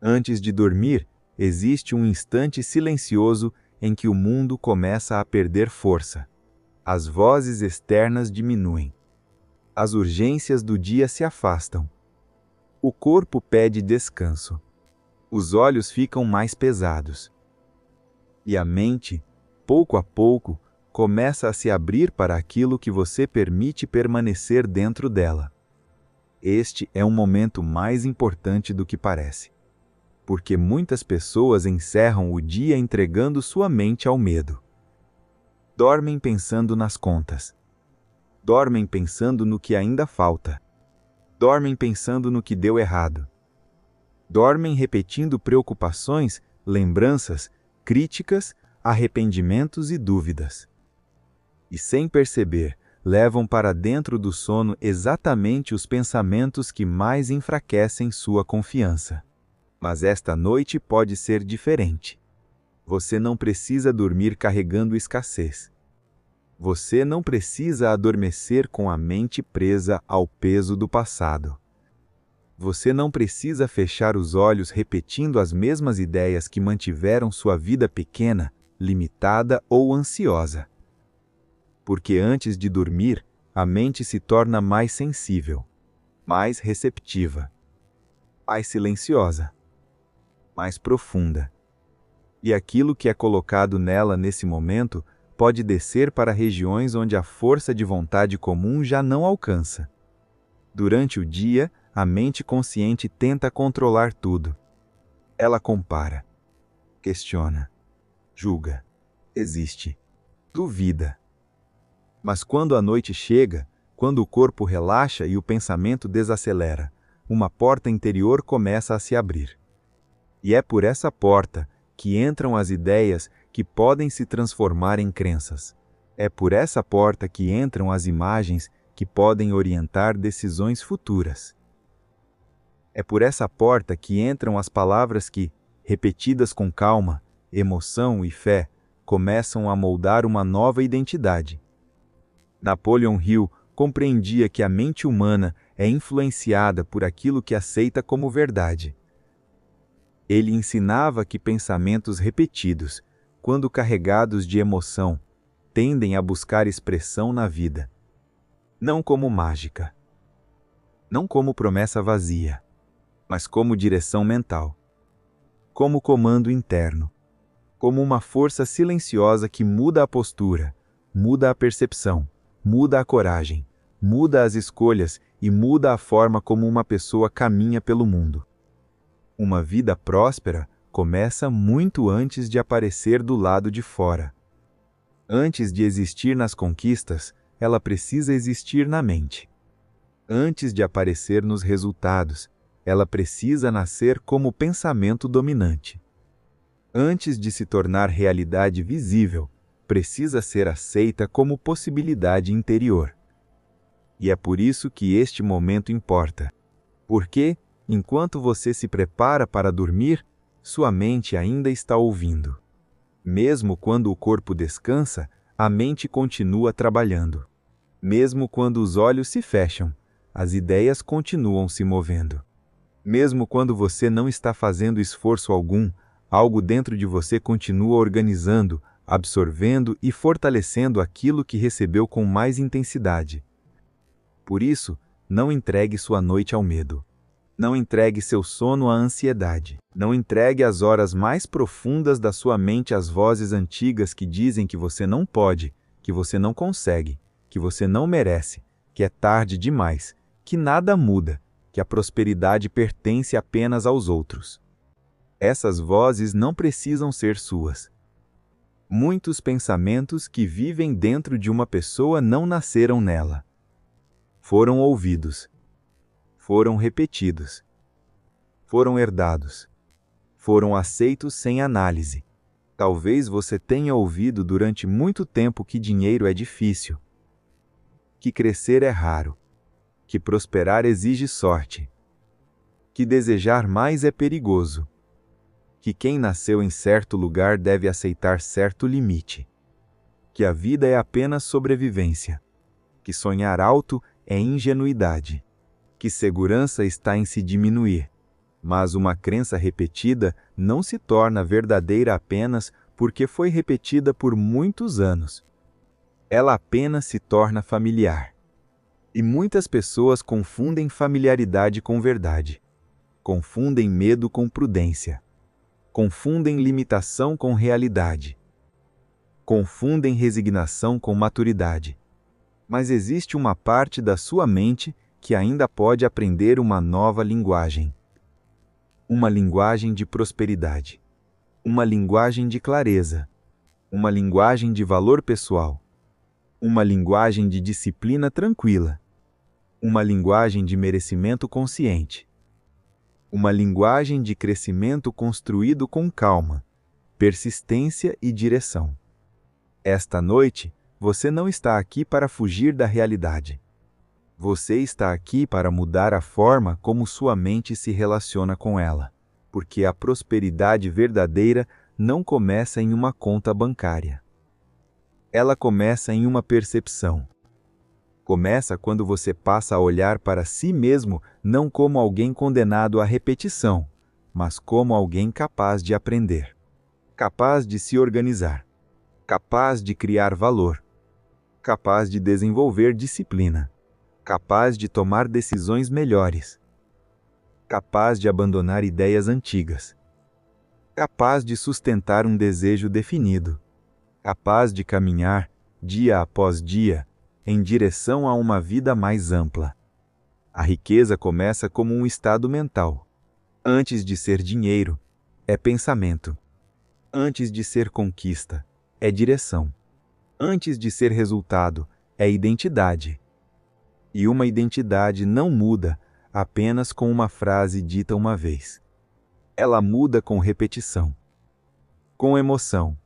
Antes de dormir, existe um instante silencioso em que o mundo começa a perder força. As vozes externas diminuem. As urgências do dia se afastam. O corpo pede descanso. Os olhos ficam mais pesados. E a mente, pouco a pouco, começa a se abrir para aquilo que você permite permanecer dentro dela. Este é um momento mais importante do que parece, porque muitas pessoas encerram o dia entregando sua mente ao medo. Dormem pensando nas contas. Dormem pensando no que ainda falta. Dormem pensando no que deu errado. Dormem repetindo preocupações, lembranças, críticas, arrependimentos e dúvidas. E sem perceber, levam para dentro do sono exatamente os pensamentos que mais enfraquecem sua confiança. Mas esta noite pode ser diferente. Você não precisa dormir carregando escassez. Você não precisa adormecer com a mente presa ao peso do passado. Você não precisa fechar os olhos repetindo as mesmas ideias que mantiveram sua vida pequena, limitada ou ansiosa. Porque antes de dormir, a mente se torna mais sensível, mais receptiva, mais silenciosa, mais profunda. E aquilo que é colocado nela nesse momento pode descer para regiões onde a força de vontade comum já não alcança. Durante o dia, a mente consciente tenta controlar tudo. Ela compara, questiona, julga, existe, duvida. Mas quando a noite chega, quando o corpo relaxa e o pensamento desacelera, uma porta interior começa a se abrir. E é por essa porta que entram as ideias que podem se transformar em crenças. É por essa porta que entram as imagens que podem orientar decisões futuras. É por essa porta que entram as palavras que, repetidas com calma, emoção e fé, começam a moldar uma nova identidade. Napoleon Hill compreendia que a mente humana é influenciada por aquilo que aceita como verdade. Ele ensinava que pensamentos repetidos, quando carregados de emoção, tendem a buscar expressão na vida. Não como mágica. Não como promessa vazia, mas como direção mental. Como comando interno. Como uma força silenciosa que muda a postura, muda a percepção, muda a coragem, muda as escolhas e muda a forma como uma pessoa caminha pelo mundo. Uma vida próspera começa muito antes de aparecer do lado de fora. Antes de existir nas conquistas, ela precisa existir na mente. Antes de aparecer nos resultados, ela precisa nascer como pensamento dominante. Antes de se tornar realidade visível, precisa ser aceita como possibilidade interior. E é por isso que este momento importa. Porque, enquanto você se prepara para dormir, sua mente ainda está ouvindo. Mesmo quando o corpo descansa, a mente continua trabalhando. Mesmo quando os olhos se fecham, as ideias continuam se movendo. Mesmo quando você não está fazendo esforço algum, algo dentro de você continua organizando, absorvendo e fortalecendo aquilo que recebeu com mais intensidade. Por isso, não entregue sua noite ao medo. Não entregue seu sono à ansiedade. Não entregue as horas mais profundas da sua mente às vozes antigas que dizem que você não pode, que você não consegue, que você não merece, que é tarde demais, que nada muda, que a prosperidade pertence apenas aos outros. Essas vozes não precisam ser suas. Muitos pensamentos que vivem dentro de uma pessoa não nasceram nela. Foram ouvidos. Foram repetidos. Foram herdados. Foram aceitos sem análise. Talvez você tenha ouvido durante muito tempo que dinheiro é difícil, que crescer é raro, que prosperar exige sorte, que desejar mais é perigoso, que quem nasceu em certo lugar deve aceitar certo limite, que a vida é apenas sobrevivência, que sonhar alto é ingenuidade, que segurança está em se diminuir, Mas uma crença repetida não se torna verdadeira apenas porque foi repetida por muitos anos. Ela apenas se torna familiar. E muitas pessoas confundem familiaridade com verdade. Confundem medo com prudência. Confundem limitação com realidade. Confundem resignação com maturidade. Mas existe uma parte da sua mente que ainda pode aprender uma nova linguagem. Uma linguagem de prosperidade. Uma linguagem de clareza. Uma linguagem de valor pessoal. Uma linguagem de disciplina tranquila. Uma linguagem de merecimento consciente. Uma linguagem de crescimento construído com calma, persistência e direção. Esta noite, você não está aqui para fugir da realidade. Você está aqui para mudar a forma como sua mente se relaciona com ela, porque a prosperidade verdadeira não começa em uma conta bancária. Ela começa em uma percepção. Começa quando você passa a olhar para si mesmo não como alguém condenado à repetição, mas como alguém capaz de aprender, capaz de se organizar, capaz de criar valor, capaz de desenvolver disciplina, capaz de tomar decisões melhores, capaz de abandonar ideias antigas, capaz de sustentar um desejo definido, capaz de caminhar, dia após dia, em direção a uma vida mais ampla. A riqueza começa como um estado mental. Antes de ser dinheiro, é pensamento. Antes de ser conquista, é direção. Antes de ser resultado, é identidade. E uma identidade não muda apenas com uma frase dita uma vez. Ela muda com repetição, com emoção,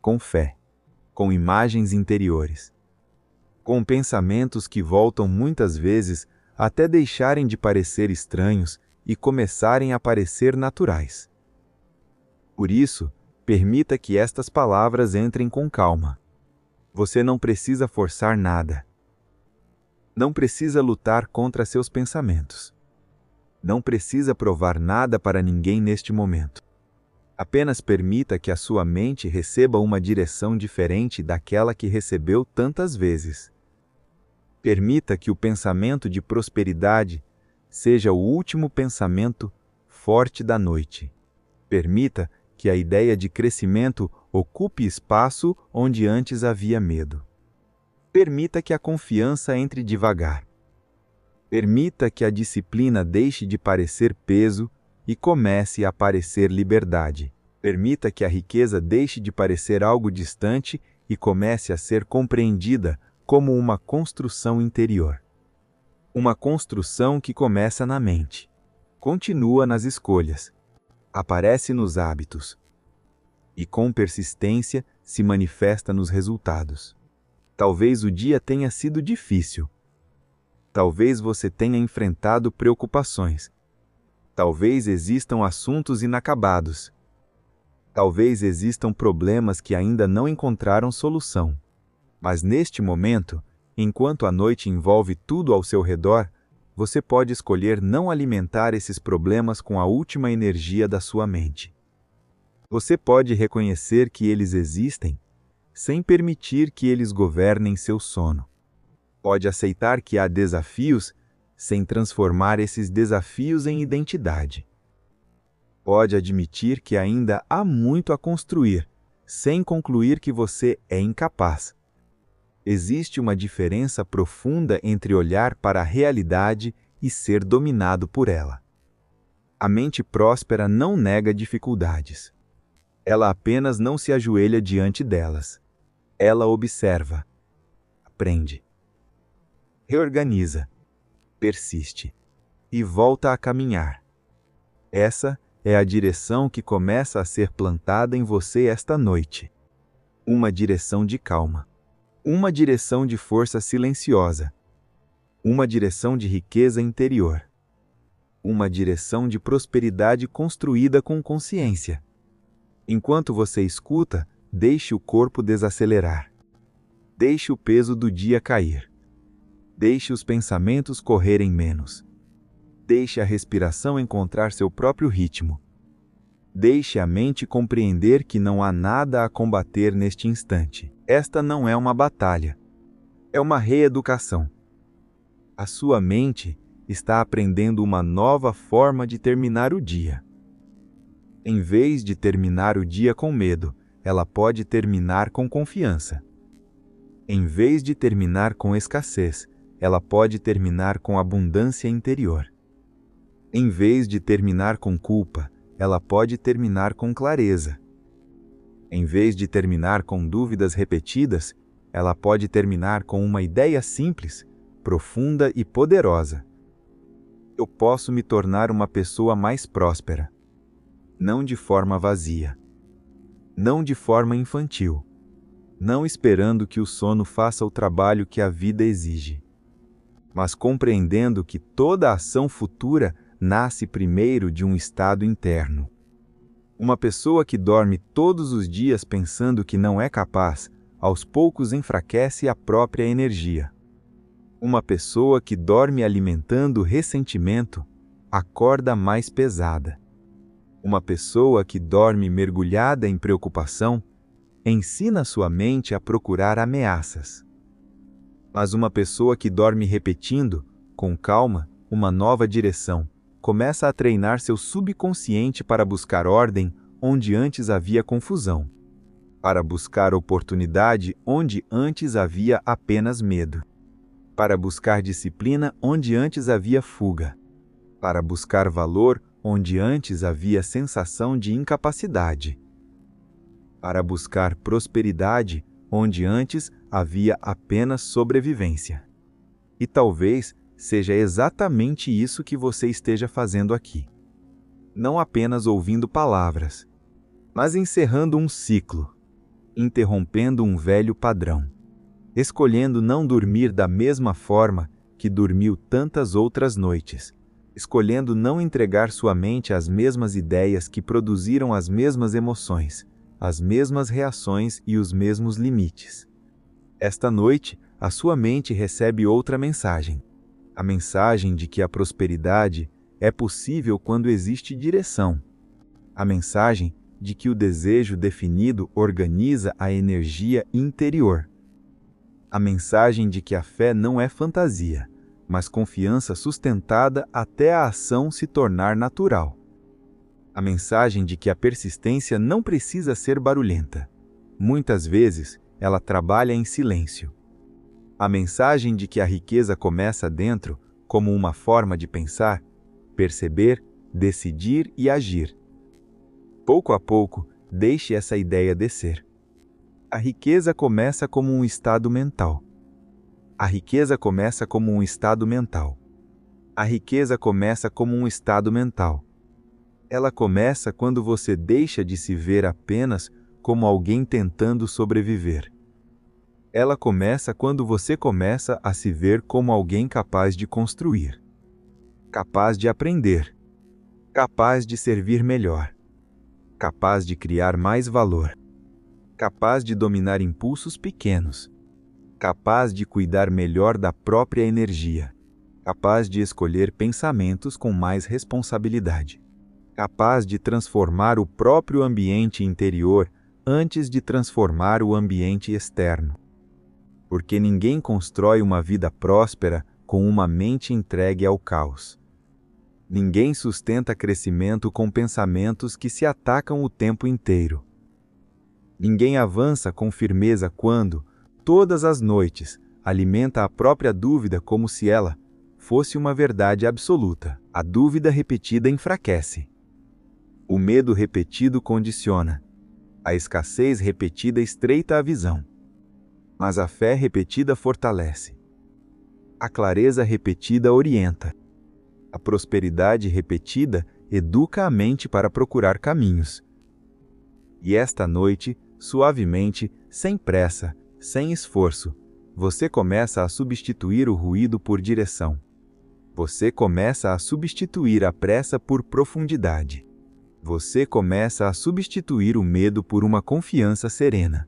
com fé, com imagens interiores, com pensamentos que voltam muitas vezes até deixarem de parecer estranhos e começarem a parecer naturais. Por isso, permita que estas palavras entrem com calma. Você não precisa forçar nada. Não precisa lutar contra seus pensamentos. Não precisa provar nada para ninguém neste momento. Apenas permita que a sua mente receba uma direção diferente daquela que recebeu tantas vezes. Permita que o pensamento de prosperidade seja o último pensamento forte da noite. Permita que a ideia de crescimento ocupe espaço onde antes havia medo. Permita que a confiança entre devagar. Permita que a disciplina deixe de parecer peso e comece a parecer liberdade. Permita que a riqueza deixe de parecer algo distante e comece a ser compreendida como uma construção interior. Uma construção que começa na mente, continua nas escolhas, aparece nos hábitos e, com persistência, se manifesta nos resultados. Talvez o dia tenha sido difícil. Talvez você tenha enfrentado preocupações. Talvez existam assuntos inacabados. Talvez existam problemas que ainda não encontraram solução. Mas neste momento, enquanto a noite envolve tudo ao seu redor, você pode escolher não alimentar esses problemas com a última energia da sua mente. Você pode reconhecer que eles existem, sem permitir que eles governem seu sono. Pode aceitar que há desafios, sem transformar esses desafios em identidade. Pode admitir que ainda há muito a construir, sem concluir que você é incapaz. Existe uma diferença profunda entre olhar para a realidade e ser dominado por ela. A mente próspera não nega dificuldades. Ela apenas não se ajoelha diante delas. Ela observa, aprende, reorganiza, persiste e volta a caminhar. Essa é a direção que começa a ser plantada em você esta noite. Uma direção de calma. Uma direção de força silenciosa. Uma direção de riqueza interior. Uma direção de prosperidade construída com consciência. Enquanto você escuta, deixe o corpo desacelerar. Deixe o peso do dia cair. Deixe os pensamentos correrem menos. Deixe a respiração encontrar seu próprio ritmo. Deixe a mente compreender que não há nada a combater neste instante. Esta não é uma batalha. É uma reeducação. A sua mente está aprendendo uma nova forma de terminar o dia. Em vez de terminar o dia com medo, ela pode terminar com confiança. Em vez de terminar com escassez, ela pode terminar com abundância interior. Em vez de terminar com culpa, ela pode terminar com clareza. Em vez de terminar com dúvidas repetidas, ela pode terminar com uma ideia simples, profunda e poderosa. Eu posso me tornar uma pessoa mais próspera. Não de forma vazia. Não de forma infantil. Não esperando que o sono faça o trabalho que a vida exige. Mas compreendendo que toda ação futura nasce primeiro de um estado interno. Uma pessoa que dorme todos os dias pensando que não é capaz, aos poucos enfraquece a própria energia. Uma pessoa que dorme alimentando ressentimento, acorda mais pesada. Uma pessoa que dorme mergulhada em preocupação, ensina sua mente a procurar ameaças. Mas uma pessoa que dorme repetindo, com calma, uma nova direção, começa a treinar seu subconsciente para buscar ordem onde antes havia confusão, para buscar oportunidade onde antes havia apenas medo, para buscar disciplina onde antes havia fuga, para buscar valor onde antes havia sensação de incapacidade, para buscar prosperidade onde antes havia apenas sobrevivência. E talvez seja exatamente isso que você esteja fazendo aqui. Não apenas ouvindo palavras, mas encerrando um ciclo, interrompendo um velho padrão, escolhendo não dormir da mesma forma que dormiu tantas outras noites, escolhendo não entregar sua mente às mesmas ideias que produziram as mesmas emoções, as mesmas reações e os mesmos limites. Esta noite, a sua mente recebe outra mensagem. A mensagem de que a prosperidade é possível quando existe direção. A mensagem de que o desejo definido organiza a energia interior. A mensagem de que a fé não é fantasia, mas confiança sustentada até a ação se tornar natural. A mensagem de que a persistência não precisa ser barulhenta. Muitas vezes, ela trabalha em silêncio. A mensagem de que a riqueza começa dentro, como uma forma de pensar, perceber, decidir e agir. Pouco a pouco, deixe essa ideia descer. A riqueza começa como um estado mental. A riqueza começa como um estado mental. A riqueza começa como um estado mental. Ela começa quando você deixa de se ver apenas como alguém tentando sobreviver. Ela começa quando você começa a se ver como alguém capaz de construir, capaz de aprender, capaz de servir melhor, capaz de criar mais valor, capaz de dominar impulsos pequenos, capaz de cuidar melhor da própria energia, capaz de escolher pensamentos com mais responsabilidade, capaz de transformar o próprio ambiente interior antes de transformar o ambiente externo. Porque ninguém constrói uma vida próspera com uma mente entregue ao caos. Ninguém sustenta crescimento com pensamentos que se atacam o tempo inteiro. Ninguém avança com firmeza quando, todas as noites, alimenta a própria dúvida como se ela fosse uma verdade absoluta. A dúvida repetida enfraquece. O medo repetido condiciona. A escassez repetida estreita a visão. Mas a fé repetida fortalece. A clareza repetida orienta. A prosperidade repetida educa a mente para procurar caminhos. E esta noite, suavemente, sem pressa, sem esforço, você começa a substituir o ruído por direção. Você começa a substituir a pressa por profundidade. Você começa a substituir o medo por uma confiança serena.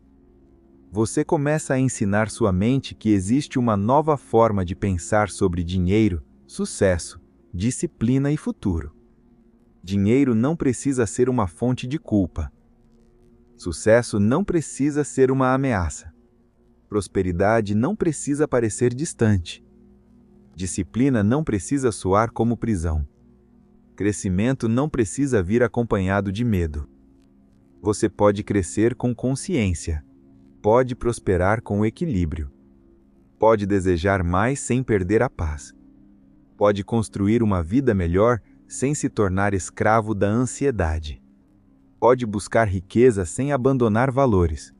Você começa a ensinar sua mente que existe uma nova forma de pensar sobre dinheiro, sucesso, disciplina e futuro. Dinheiro não precisa ser uma fonte de culpa. Sucesso não precisa ser uma ameaça. Prosperidade não precisa parecer distante. Disciplina não precisa soar como prisão. Crescimento não precisa vir acompanhado de medo. Você pode crescer com consciência. Pode prosperar com equilíbrio. Pode desejar mais sem perder a paz. Pode construir uma vida melhor sem se tornar escravo da ansiedade. Pode buscar riqueza sem abandonar valores.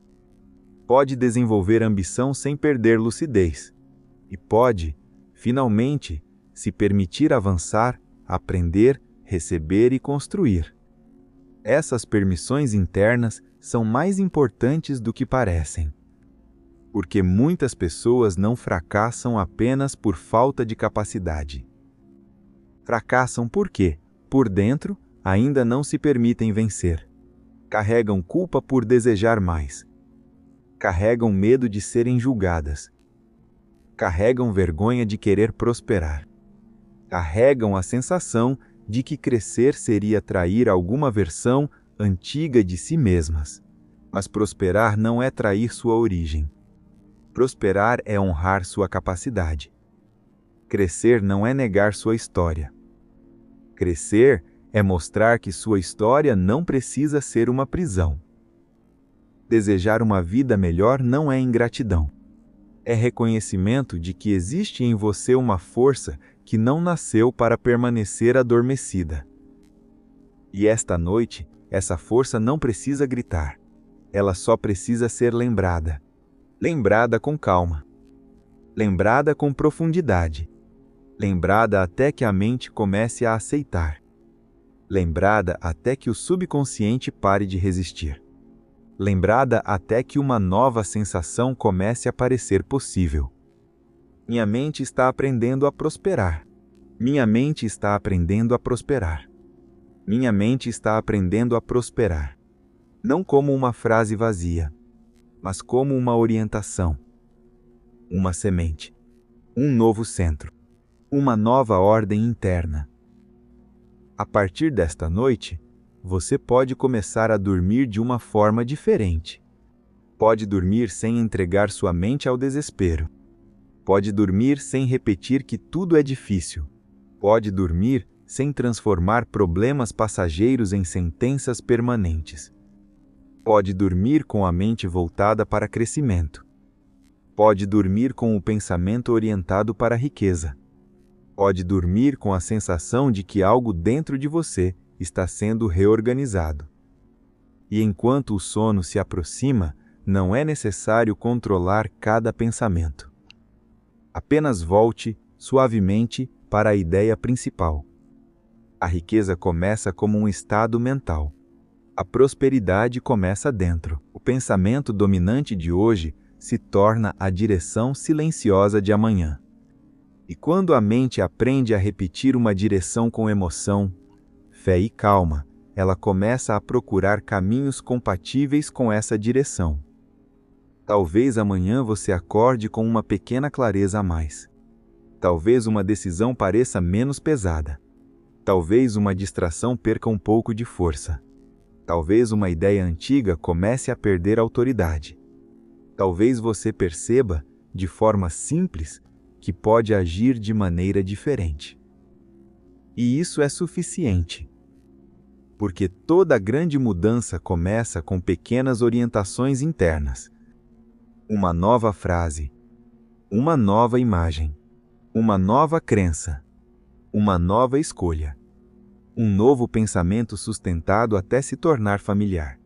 Pode desenvolver ambição sem perder lucidez. E pode, finalmente, se permitir avançar, aprender, receber e construir. Essas permissões internas são mais importantes do que parecem. Porque muitas pessoas não fracassam apenas por falta de capacidade. Fracassam porque, por dentro, ainda não se permitem vencer. Carregam culpa por desejar mais. Carregam medo de serem julgadas. Carregam vergonha de querer prosperar. Carregam a sensação de que crescer seria trair alguma versão antiga de si mesmas. Mas prosperar não é trair sua origem. Prosperar é honrar sua capacidade. Crescer não é negar sua história. Crescer é mostrar que sua história não precisa ser uma prisão. Desejar uma vida melhor não é ingratidão. É reconhecimento de que existe em você uma força que não nasceu para permanecer adormecida. E esta noite, essa força não precisa gritar. Ela só precisa ser lembrada. Lembrada com calma. Lembrada com profundidade. Lembrada até que a mente comece a aceitar. Lembrada até que o subconsciente pare de resistir. Lembrada até que uma nova sensação comece a parecer possível. Minha mente está aprendendo a prosperar. Minha mente está aprendendo a prosperar. Minha mente está aprendendo a prosperar. Não como uma frase vazia, mas como uma orientação. Uma semente. Um novo centro. Uma nova ordem interna. A partir desta noite, você pode começar a dormir de uma forma diferente. Pode dormir sem entregar sua mente ao desespero. Pode dormir sem repetir que tudo é difícil. Pode dormir sem transformar problemas passageiros em sentenças permanentes. Pode dormir com a mente voltada para crescimento. Pode dormir com o pensamento orientado para a riqueza. Pode dormir com a sensação de que algo dentro de você está sendo reorganizado. E enquanto o sono se aproxima, não é necessário controlar cada pensamento. Apenas volte, suavemente, para a ideia principal. A riqueza começa como um estado mental. A prosperidade começa dentro. O pensamento dominante de hoje se torna a direção silenciosa de amanhã. E quando a mente aprende a repetir uma direção com emoção, fé e calma, ela começa a procurar caminhos compatíveis com essa direção. Talvez amanhã você acorde com uma pequena clareza a mais. Talvez uma decisão pareça menos pesada. Talvez uma distração perca um pouco de força. Talvez uma ideia antiga comece a perder autoridade. Talvez você perceba, de forma simples, que pode agir de maneira diferente. E isso é suficiente. Porque toda grande mudança começa com pequenas orientações internas. Uma nova frase, uma nova imagem, uma nova crença, uma nova escolha, um novo pensamento sustentado até se tornar familiar.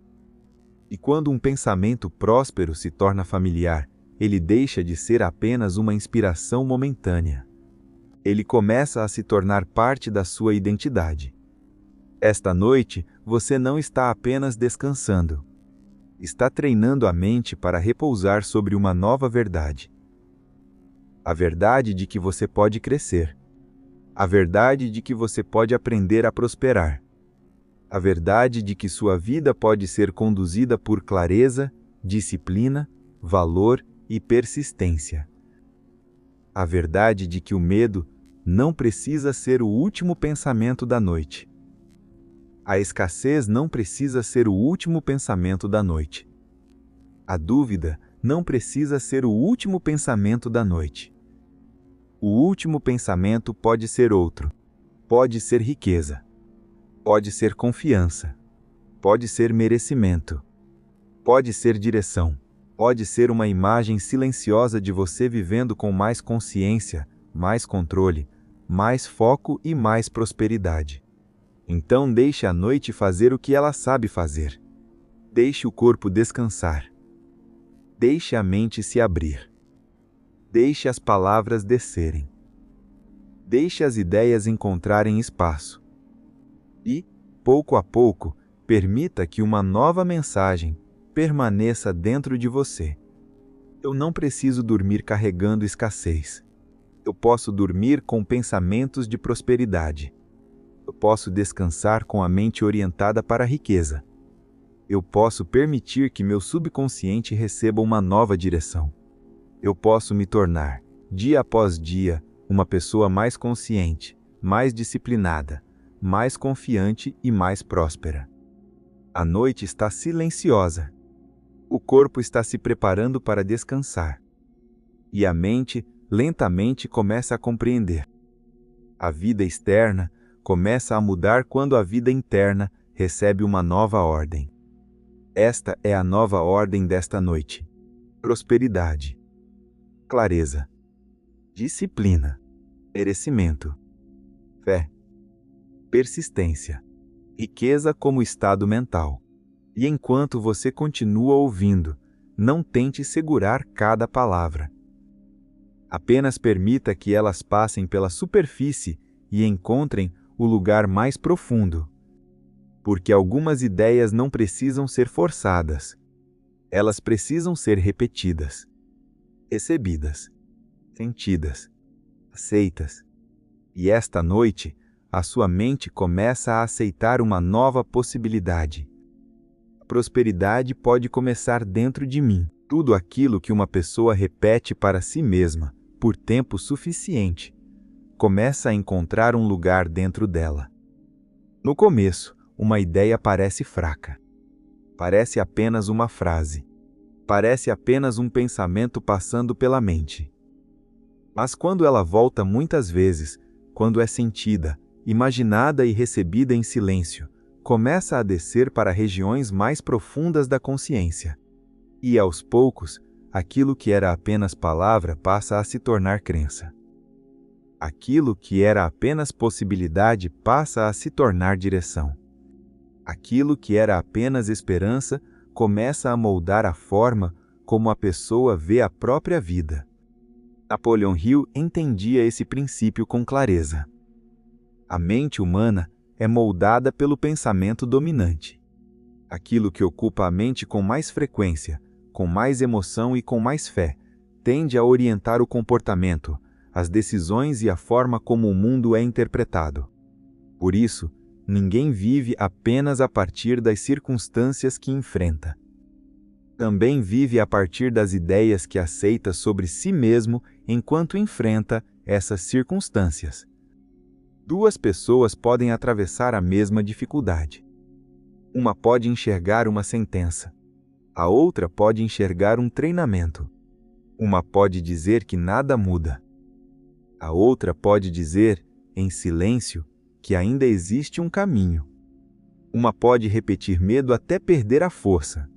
E quando um pensamento próspero se torna familiar, ele deixa de ser apenas uma inspiração momentânea. Ele começa a se tornar parte da sua identidade. Esta noite, você não está apenas descansando. Está treinando a mente para repousar sobre uma nova verdade. A verdade de que você pode crescer. A verdade de que você pode aprender a prosperar. A verdade de que sua vida pode ser conduzida por clareza, disciplina, valor e persistência. A verdade de que o medo não precisa ser o último pensamento da noite. A escassez não precisa ser o último pensamento da noite. A dúvida não precisa ser o último pensamento da noite. O último pensamento pode ser outro. Pode ser riqueza. Pode ser confiança. Pode ser merecimento. Pode ser direção. Pode ser uma imagem silenciosa de você vivendo com mais consciência, mais controle, mais foco e mais prosperidade. Então deixe a noite fazer o que ela sabe fazer. Deixe o corpo descansar. Deixe a mente se abrir. Deixe as palavras descerem. Deixe as ideias encontrarem espaço. E, pouco a pouco, permita que uma nova mensagem permaneça dentro de você. Eu não preciso dormir carregando escassez. Eu posso dormir com pensamentos de prosperidade. Eu posso descansar com a mente orientada para a riqueza. Eu posso permitir que meu subconsciente receba uma nova direção. Eu posso me tornar, dia após dia, uma pessoa mais consciente, mais disciplinada, mais confiante e mais próspera. A noite está silenciosa. O corpo está se preparando para descansar. E a mente lentamente começa a compreender. A vida externa começa a mudar quando a vida interna recebe uma nova ordem. Esta é a nova ordem desta noite. Prosperidade, clareza, disciplina, merecimento, fé, persistência, riqueza como estado mental. E enquanto você continua ouvindo, não tente segurar cada palavra. Apenas permita que elas passem pela superfície e encontrem o lugar mais profundo. Porque algumas ideias não precisam ser forçadas. Elas precisam ser repetidas, recebidas, sentidas, aceitas. E esta noite, a sua mente começa a aceitar uma nova possibilidade. A prosperidade pode começar dentro de mim. Tudo aquilo que uma pessoa repete para si mesma, por tempo suficiente, começa a encontrar um lugar dentro dela. No começo, uma ideia parece fraca. Parece apenas uma frase. Parece apenas um pensamento passando pela mente. Mas quando ela volta muitas vezes, quando é sentida, imaginada e recebida em silêncio, começa a descer para regiões mais profundas da consciência. E aos poucos, aquilo que era apenas palavra passa a se tornar crença. Aquilo que era apenas possibilidade passa a se tornar direção. Aquilo que era apenas esperança começa a moldar a forma como a pessoa vê a própria vida. Napoleon Hill entendia esse princípio com clareza. A mente humana é moldada pelo pensamento dominante. Aquilo que ocupa a mente com mais frequência, com mais emoção e com mais fé, tende a orientar o comportamento, as decisões e a forma como o mundo é interpretado. Por isso, ninguém vive apenas a partir das circunstâncias que enfrenta. Também vive a partir das ideias que aceita sobre si mesmo enquanto enfrenta essas circunstâncias. Duas pessoas podem atravessar a mesma dificuldade. Uma pode enxergar uma sentença. A outra pode enxergar um treinamento. Uma pode dizer que nada muda. A outra pode dizer, em silêncio, que ainda existe um caminho. Uma pode repetir medo até perder a força.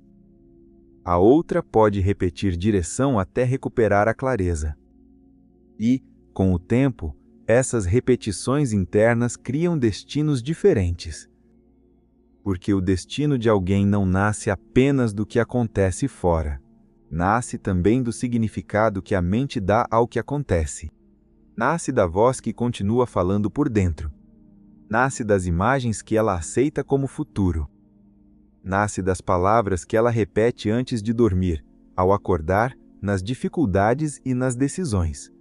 A outra pode repetir direção até recuperar a clareza. E, com o tempo, essas repetições internas criam destinos diferentes. Porque o destino de alguém não nasce apenas do que acontece fora. Nasce também do significado que a mente dá ao que acontece. Nasce da voz que continua falando por dentro. Nasce das imagens que ela aceita como futuro. Nasce das palavras que ela repete antes de dormir, ao acordar, nas dificuldades e nas decisões.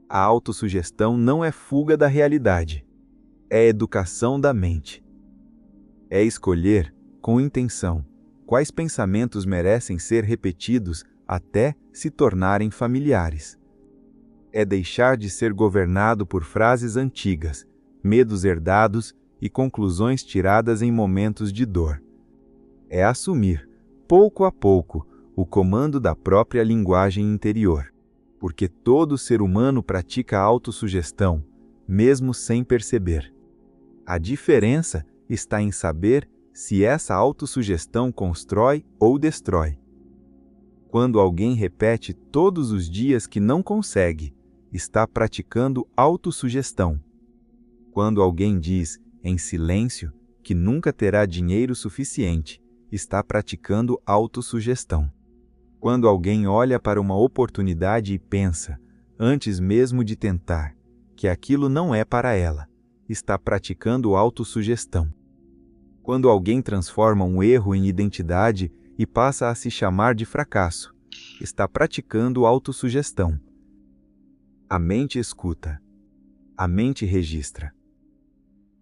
A autossugestão não é fuga da realidade. É educação da mente. É escolher, com intenção, quais pensamentos merecem ser repetidos até se tornarem familiares. É deixar de ser governado por frases antigas, medos herdados e conclusões tiradas em momentos de dor. É assumir, pouco a pouco, o comando da própria linguagem interior, porque todo ser humano pratica autossugestão, mesmo sem perceber. A diferença está em saber se essa autossugestão constrói ou destrói. Quando alguém repete todos os dias que não consegue, está praticando autossugestão. Quando alguém diz, em silêncio, que nunca terá dinheiro suficiente, está praticando autossugestão. Quando alguém olha para uma oportunidade e pensa, antes mesmo de tentar, que aquilo não é para ela, está praticando autossugestão. Quando alguém transforma um erro em identidade e passa a se chamar de fracasso, está praticando autossugestão. A mente escuta. A mente registra.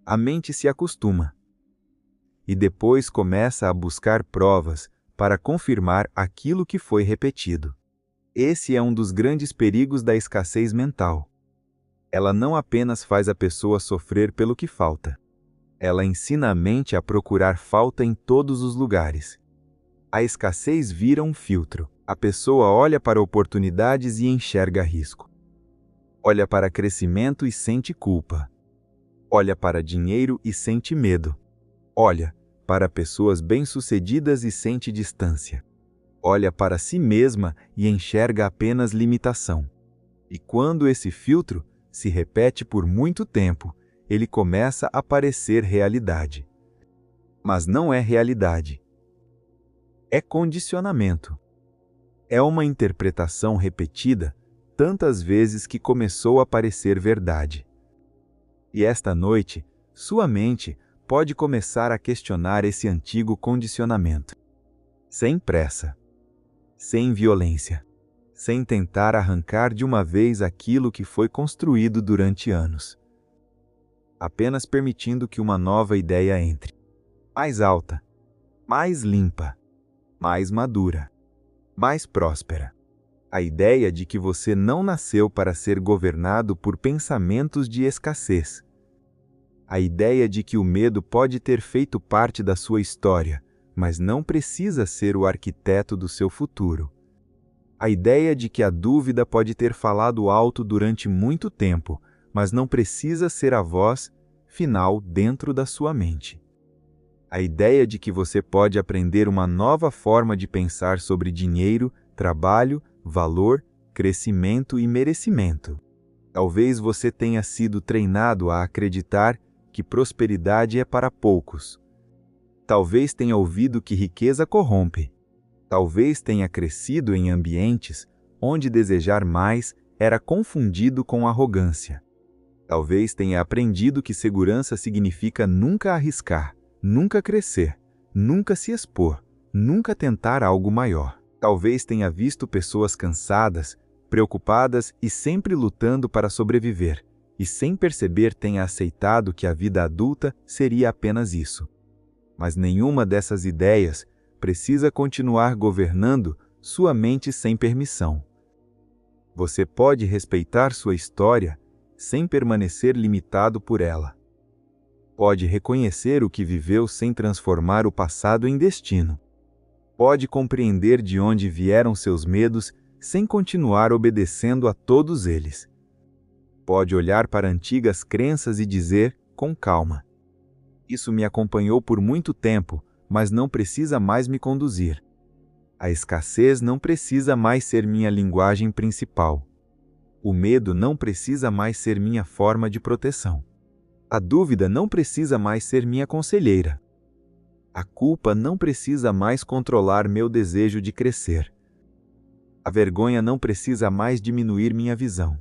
A mente se acostuma. E depois começa a buscar provas para confirmar aquilo que foi repetido. Esse é um dos grandes perigos da escassez mental. Ela não apenas faz a pessoa sofrer pelo que falta. Ela ensina a mente a procurar falta em todos os lugares. A escassez vira um filtro. A pessoa olha para oportunidades e enxerga risco. Olha para crescimento e sente culpa. Olha para dinheiro e sente medo. Olha para pessoas bem-sucedidas e sente distância. Olha para si mesma e enxerga apenas limitação. E quando esse filtro se repete por muito tempo, ele começa a parecer realidade. Mas não é realidade. É condicionamento. É uma interpretação repetida tantas vezes que começou a parecer verdade. E esta noite, sua mente pode começar a questionar esse antigo condicionamento. Sem pressa. Sem violência. Sem tentar arrancar de uma vez aquilo que foi construído durante anos. Apenas permitindo que uma nova ideia entre. Mais alta. Mais limpa. Mais madura. Mais próspera. A ideia de que você não nasceu para ser governado por pensamentos de escassez. A ideia de que o medo pode ter feito parte da sua história, mas não precisa ser o arquiteto do seu futuro. A ideia de que a dúvida pode ter falado alto durante muito tempo, mas não precisa ser a voz final dentro da sua mente. A ideia de que você pode aprender uma nova forma de pensar sobre dinheiro, trabalho, valor, crescimento e merecimento. Talvez você tenha sido treinado a acreditar que prosperidade é para poucos. Talvez tenha ouvido que riqueza corrompe. Talvez tenha crescido em ambientes onde desejar mais era confundido com arrogância. Talvez tenha aprendido que segurança significa nunca arriscar, nunca crescer, nunca se expor, nunca tentar algo maior. Talvez tenha visto pessoas cansadas, preocupadas e sempre lutando para sobreviver, e sem perceber tenha aceitado que a vida adulta seria apenas isso. Mas nenhuma dessas ideias precisa continuar governando sua mente sem permissão. Você pode respeitar sua história sem permanecer limitado por ela. Pode reconhecer o que viveu sem transformar o passado em destino. Pode compreender de onde vieram seus medos sem continuar obedecendo a todos eles. Pode olhar para antigas crenças e dizer, com calma: isso me acompanhou por muito tempo, mas não precisa mais me conduzir. A escassez não precisa mais ser minha linguagem principal. O medo não precisa mais ser minha forma de proteção. A dúvida não precisa mais ser minha conselheira. A culpa não precisa mais controlar meu desejo de crescer. A vergonha não precisa mais diminuir minha visão.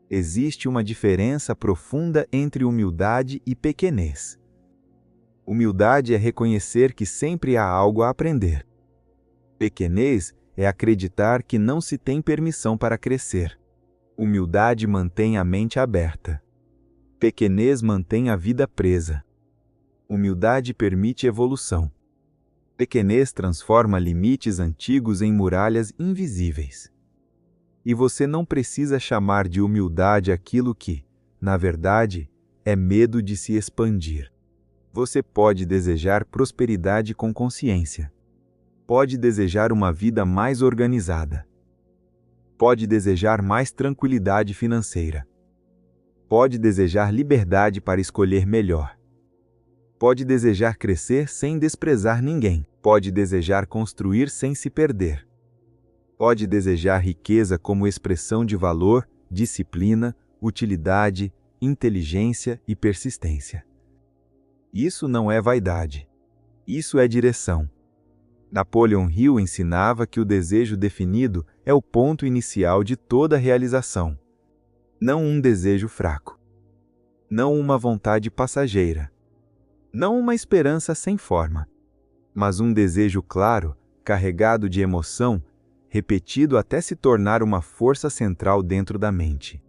Existe uma diferença profunda entre humildade e pequenez. Humildade é reconhecer que sempre há algo a aprender. Pequenez é acreditar que não se tem permissão para crescer. Humildade mantém a mente aberta. Pequenez mantém a vida presa. Humildade permite evolução. Pequenez transforma limites antigos em muralhas invisíveis. E você não precisa chamar de humildade aquilo que, na verdade, é medo de se expandir. Você pode desejar prosperidade com consciência. Pode desejar uma vida mais organizada. Pode desejar mais tranquilidade financeira. Pode desejar liberdade para escolher melhor. Pode desejar crescer sem desprezar ninguém. Pode desejar construir sem se perder. Pode desejar riqueza como expressão de valor, disciplina, utilidade, inteligência e persistência. Isso não é vaidade. Isso é direção. Napoleon Hill ensinava que o desejo definido é o ponto inicial de toda realização. Não um desejo fraco. Não uma vontade passageira. Não uma esperança sem forma. Mas um desejo claro, carregado de emoção, repetido até se tornar uma força central dentro da mente.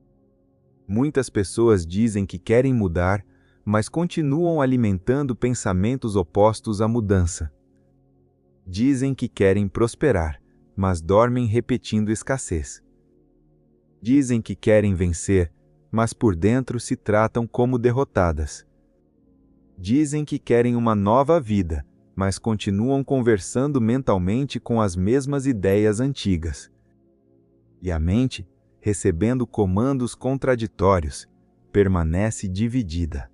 Muitas pessoas dizem que querem mudar, mas continuam alimentando pensamentos opostos à mudança. Dizem que querem prosperar, mas dormem repetindo escassez. Dizem que querem vencer, mas por dentro se tratam como derrotadas. Dizem que querem uma nova vida, mas continuam conversando mentalmente com as mesmas ideias antigas. E a mente, recebendo comandos contraditórios, permanece dividida.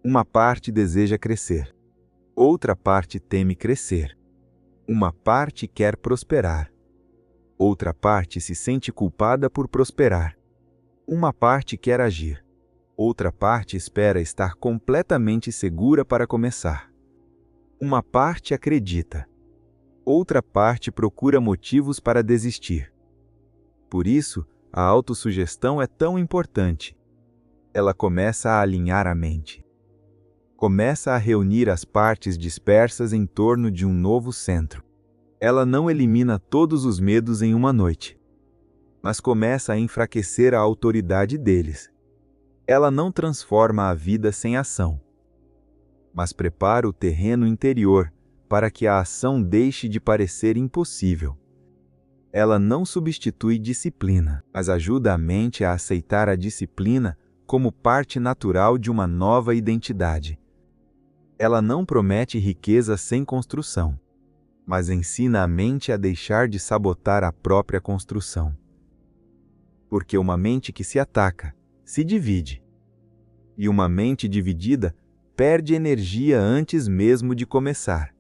Uma parte deseja crescer. Outra parte teme crescer. Uma parte quer prosperar. Outra parte se sente culpada por prosperar. Uma parte quer agir. Outra parte espera estar completamente segura para começar. Uma parte acredita. Outra parte procura motivos para desistir. Por isso, a autossugestão é tão importante. Ela começa a alinhar a mente. Começa a reunir as partes dispersas em torno de um novo centro. Ela não elimina todos os medos em uma noite, mas começa a enfraquecer a autoridade deles. Ela não transforma a vida sem ação, mas prepara o terreno interior para que a ação deixe de parecer impossível. Ela não substitui disciplina, mas ajuda a mente a aceitar a disciplina como parte natural de uma nova identidade. Ela não promete riqueza sem construção, mas ensina a mente a deixar de sabotar a própria construção. Porque uma mente que se ataca, se divide. E uma mente dividida perde energia antes mesmo de começar.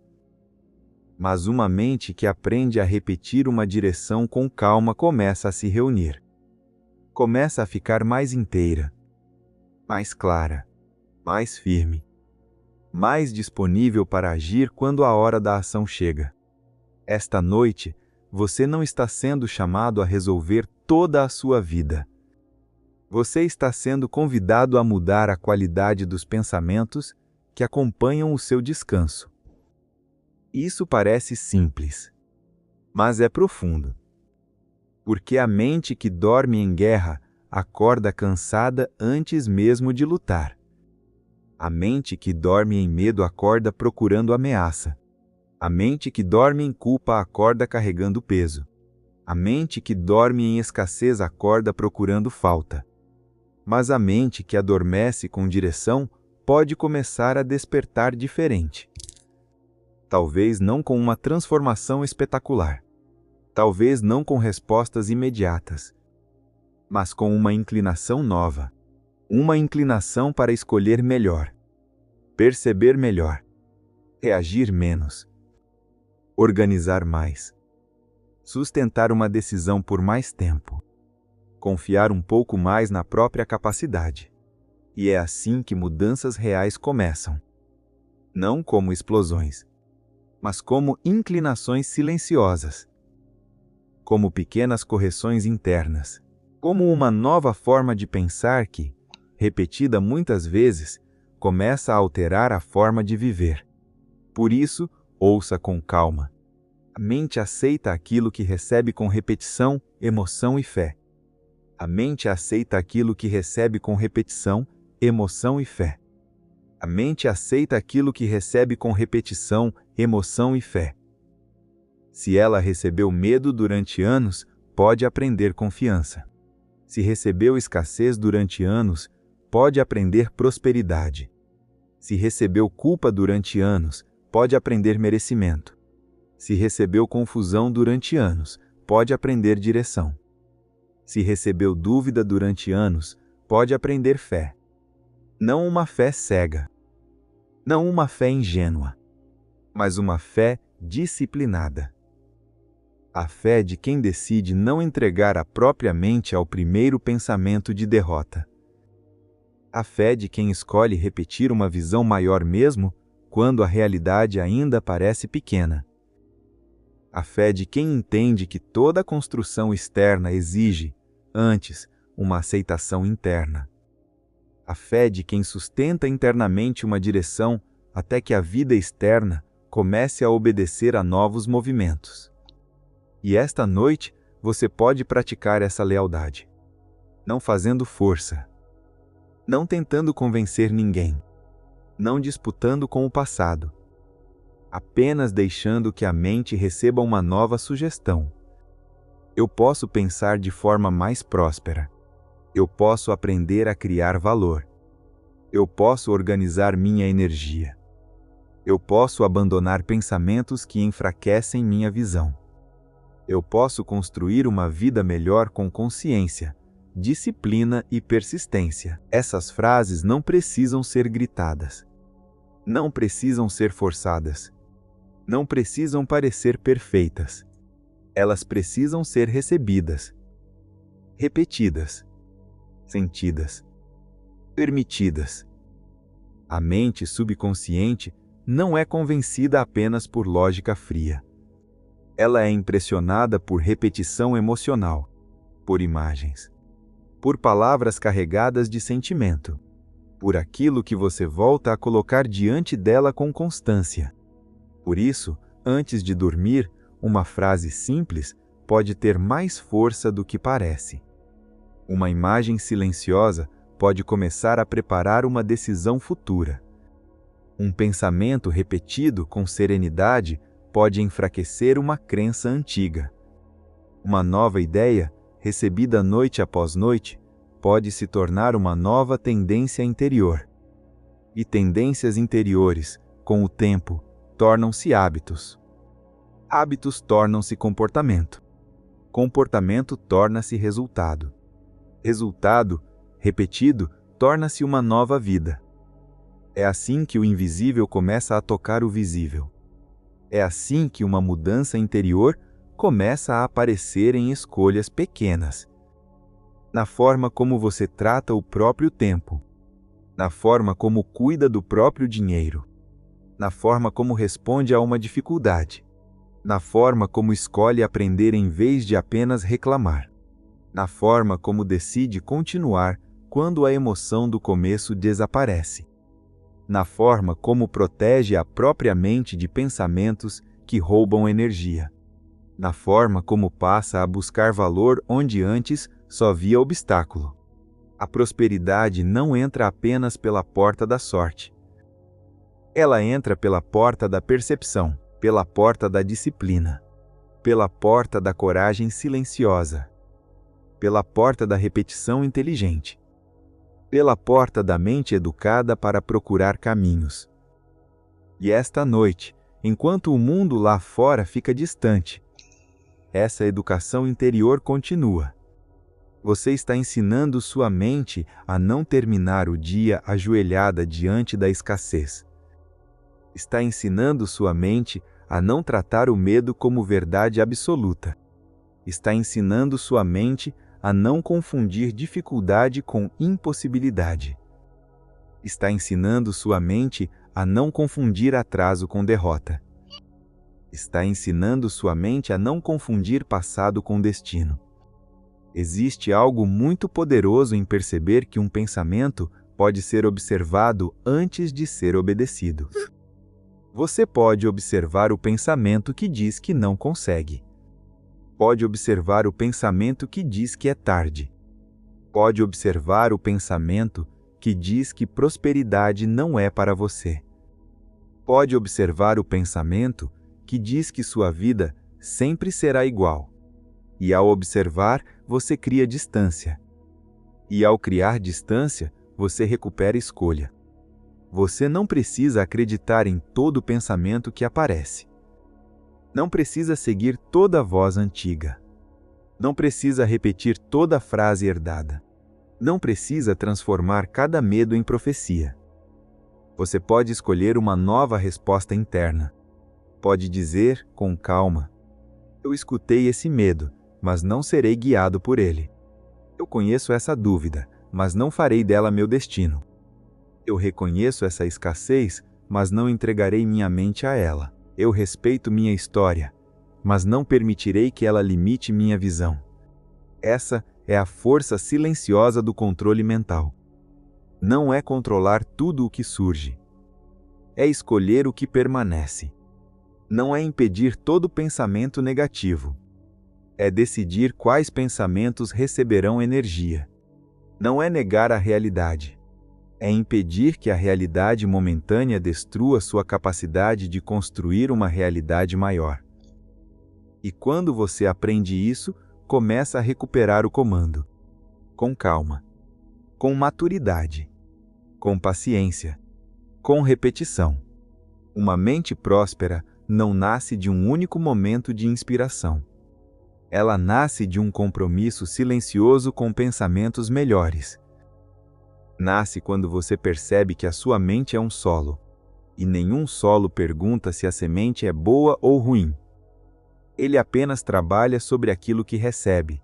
Mas uma mente que aprende a repetir uma direção com calma começa a se reunir. Começa a ficar mais inteira, mais clara, mais firme, mais disponível para agir quando a hora da ação chega. Esta noite, você não está sendo chamado a resolver toda a sua vida. Você está sendo convidado a mudar a qualidade dos pensamentos que acompanham o seu descanso. Isso parece simples, mas é profundo. Porque a mente que dorme em guerra acorda cansada antes mesmo de lutar. A mente que dorme em medo acorda procurando ameaça. A mente que dorme em culpa acorda carregando peso. A mente que dorme em escassez acorda procurando falta. Mas a mente que adormece com direção pode começar a despertar diferente. Talvez não com uma transformação espetacular. Talvez não com respostas imediatas. Mas com uma inclinação nova. Uma inclinação para escolher melhor. Perceber melhor. Reagir menos. Organizar mais. Sustentar uma decisão por mais tempo. Confiar um pouco mais na própria capacidade. E é assim que mudanças reais começam. Não como explosões, mas como inclinações silenciosas. Como pequenas correções internas. Como uma nova forma de pensar que, repetida muitas vezes, começa a alterar a forma de viver. Por isso, ouça com calma. A mente aceita aquilo que recebe com repetição, emoção e fé. A mente aceita aquilo que recebe com repetição, emoção e fé. A mente aceita aquilo que recebe com repetição, emoção e fé. Se ela recebeu medo durante anos, pode aprender confiança. Se recebeu escassez durante anos, pode aprender prosperidade. Se recebeu culpa durante anos, pode aprender merecimento. Se recebeu confusão durante anos, pode aprender direção. Se recebeu dúvida durante anos, pode aprender fé. Não uma fé cega, não uma fé ingênua, mas uma fé disciplinada. A fé de quem decide não entregar a própria mente ao primeiro pensamento de derrota. A fé de quem escolhe repetir uma visão maior mesmo quando a realidade ainda parece pequena. A fé de quem entende que toda construção externa exige, antes, uma aceitação interna. A fé de quem sustenta internamente uma direção até que a vida externa comece a obedecer a novos movimentos. E esta noite você pode praticar essa lealdade, não fazendo força, não tentando convencer ninguém, não disputando com o passado, apenas deixando que a mente receba uma nova sugestão. Eu posso pensar de forma mais próspera. Eu posso aprender a criar valor. Eu posso organizar minha energia. Eu posso abandonar pensamentos que enfraquecem minha visão. Eu posso construir uma vida melhor com consciência, disciplina e persistência. Essas frases não precisam ser gritadas. Não precisam ser forçadas. Não precisam parecer perfeitas. Elas precisam ser recebidas, repetidas, sentidas, permitidas. A mente subconsciente não é convencida apenas por lógica fria. Ela é impressionada por repetição emocional, por imagens, por palavras carregadas de sentimento, por aquilo que você volta a colocar diante dela com constância. Por isso, antes de dormir, uma frase simples pode ter mais força do que parece. Uma imagem silenciosa pode começar a preparar uma decisão futura. Um pensamento repetido com serenidade pode enfraquecer uma crença antiga. Uma nova ideia, recebida noite após noite, pode se tornar uma nova tendência interior. E tendências interiores, com o tempo, tornam-se hábitos. Hábitos tornam-se comportamento. Comportamento torna-se resultado. Resultado, repetido, torna-se uma nova vida. É assim que o invisível começa a tocar o visível. É assim que uma mudança interior começa a aparecer em escolhas pequenas. Na forma como você trata o próprio tempo. Na forma como cuida do próprio dinheiro. Na forma como responde a uma dificuldade. Na forma como escolhe aprender em vez de apenas reclamar. Na forma como decide continuar quando a emoção do começo desaparece. Na forma como protege a própria mente de pensamentos que roubam energia. Na forma como passa a buscar valor onde antes só via obstáculo. A prosperidade não entra apenas pela porta da sorte. Ela entra pela porta da percepção, pela porta da disciplina, pela porta da coragem silenciosa, pela porta da repetição inteligente, pela porta da mente educada para procurar caminhos. E esta noite, enquanto o mundo lá fora fica distante, essa educação interior continua. Você está ensinando sua mente a não terminar o dia ajoelhada diante da escassez. Está ensinando sua mente a não tratar o medo como verdade absoluta. Está ensinando sua mente a não confundir dificuldade com impossibilidade. Está ensinando sua mente a não confundir atraso com derrota. Está ensinando sua mente a não confundir passado com destino. Existe algo muito poderoso em perceber que um pensamento pode ser observado antes de ser obedecido. Você pode observar o pensamento que diz que não consegue. Pode observar o pensamento que diz que é tarde. Pode observar o pensamento que diz que prosperidade não é para você. Pode observar o pensamento que diz que sua vida sempre será igual. E ao observar, você cria distância. E ao criar distância, você recupera escolha. Você não precisa acreditar em todo pensamento que aparece. Não precisa seguir toda voz antiga. Não precisa repetir toda frase herdada. Não precisa transformar cada medo em profecia. Você pode escolher uma nova resposta interna. Pode dizer, com calma: eu escutei esse medo, mas não serei guiado por ele. Eu conheço essa dúvida, mas não farei dela meu destino. Eu reconheço essa escassez, mas não entregarei minha mente a ela. Eu respeito minha história, mas não permitirei que ela limite minha visão. Essa é a força silenciosa do controle mental. Não é controlar tudo o que surge. É escolher o que permanece. Não é impedir todo pensamento negativo. É decidir quais pensamentos receberão energia. Não é negar a realidade. É impedir que a realidade momentânea destrua sua capacidade de construir uma realidade maior. E quando você aprende isso, começa a recuperar o comando. Com calma. Com maturidade. Com paciência. Com repetição. Uma mente próspera não nasce de um único momento de inspiração. Ela nasce de um compromisso silencioso com pensamentos melhores. Nasce quando você percebe que a sua mente é um solo, e nenhum solo pergunta se a semente é boa ou ruim. Ele apenas trabalha sobre aquilo que recebe.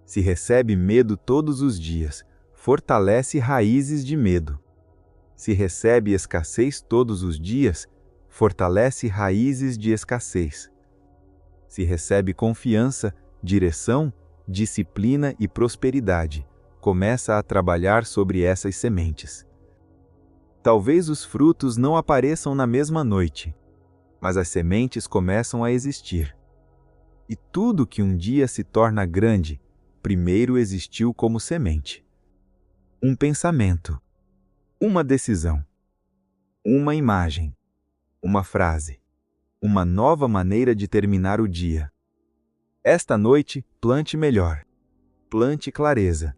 Se recebe medo todos os dias, fortalece raízes de medo. Se recebe escassez todos os dias, fortalece raízes de escassez. Se recebe confiança, direção, disciplina e prosperidade, começa a trabalhar sobre essas sementes. Talvez os frutos não apareçam na mesma noite, mas as sementes começam a existir. E tudo que um dia se torna grande, primeiro existiu como semente. Um pensamento, uma decisão, uma imagem, uma frase, uma nova maneira de terminar o dia. Esta noite, plante melhor. Plante clareza.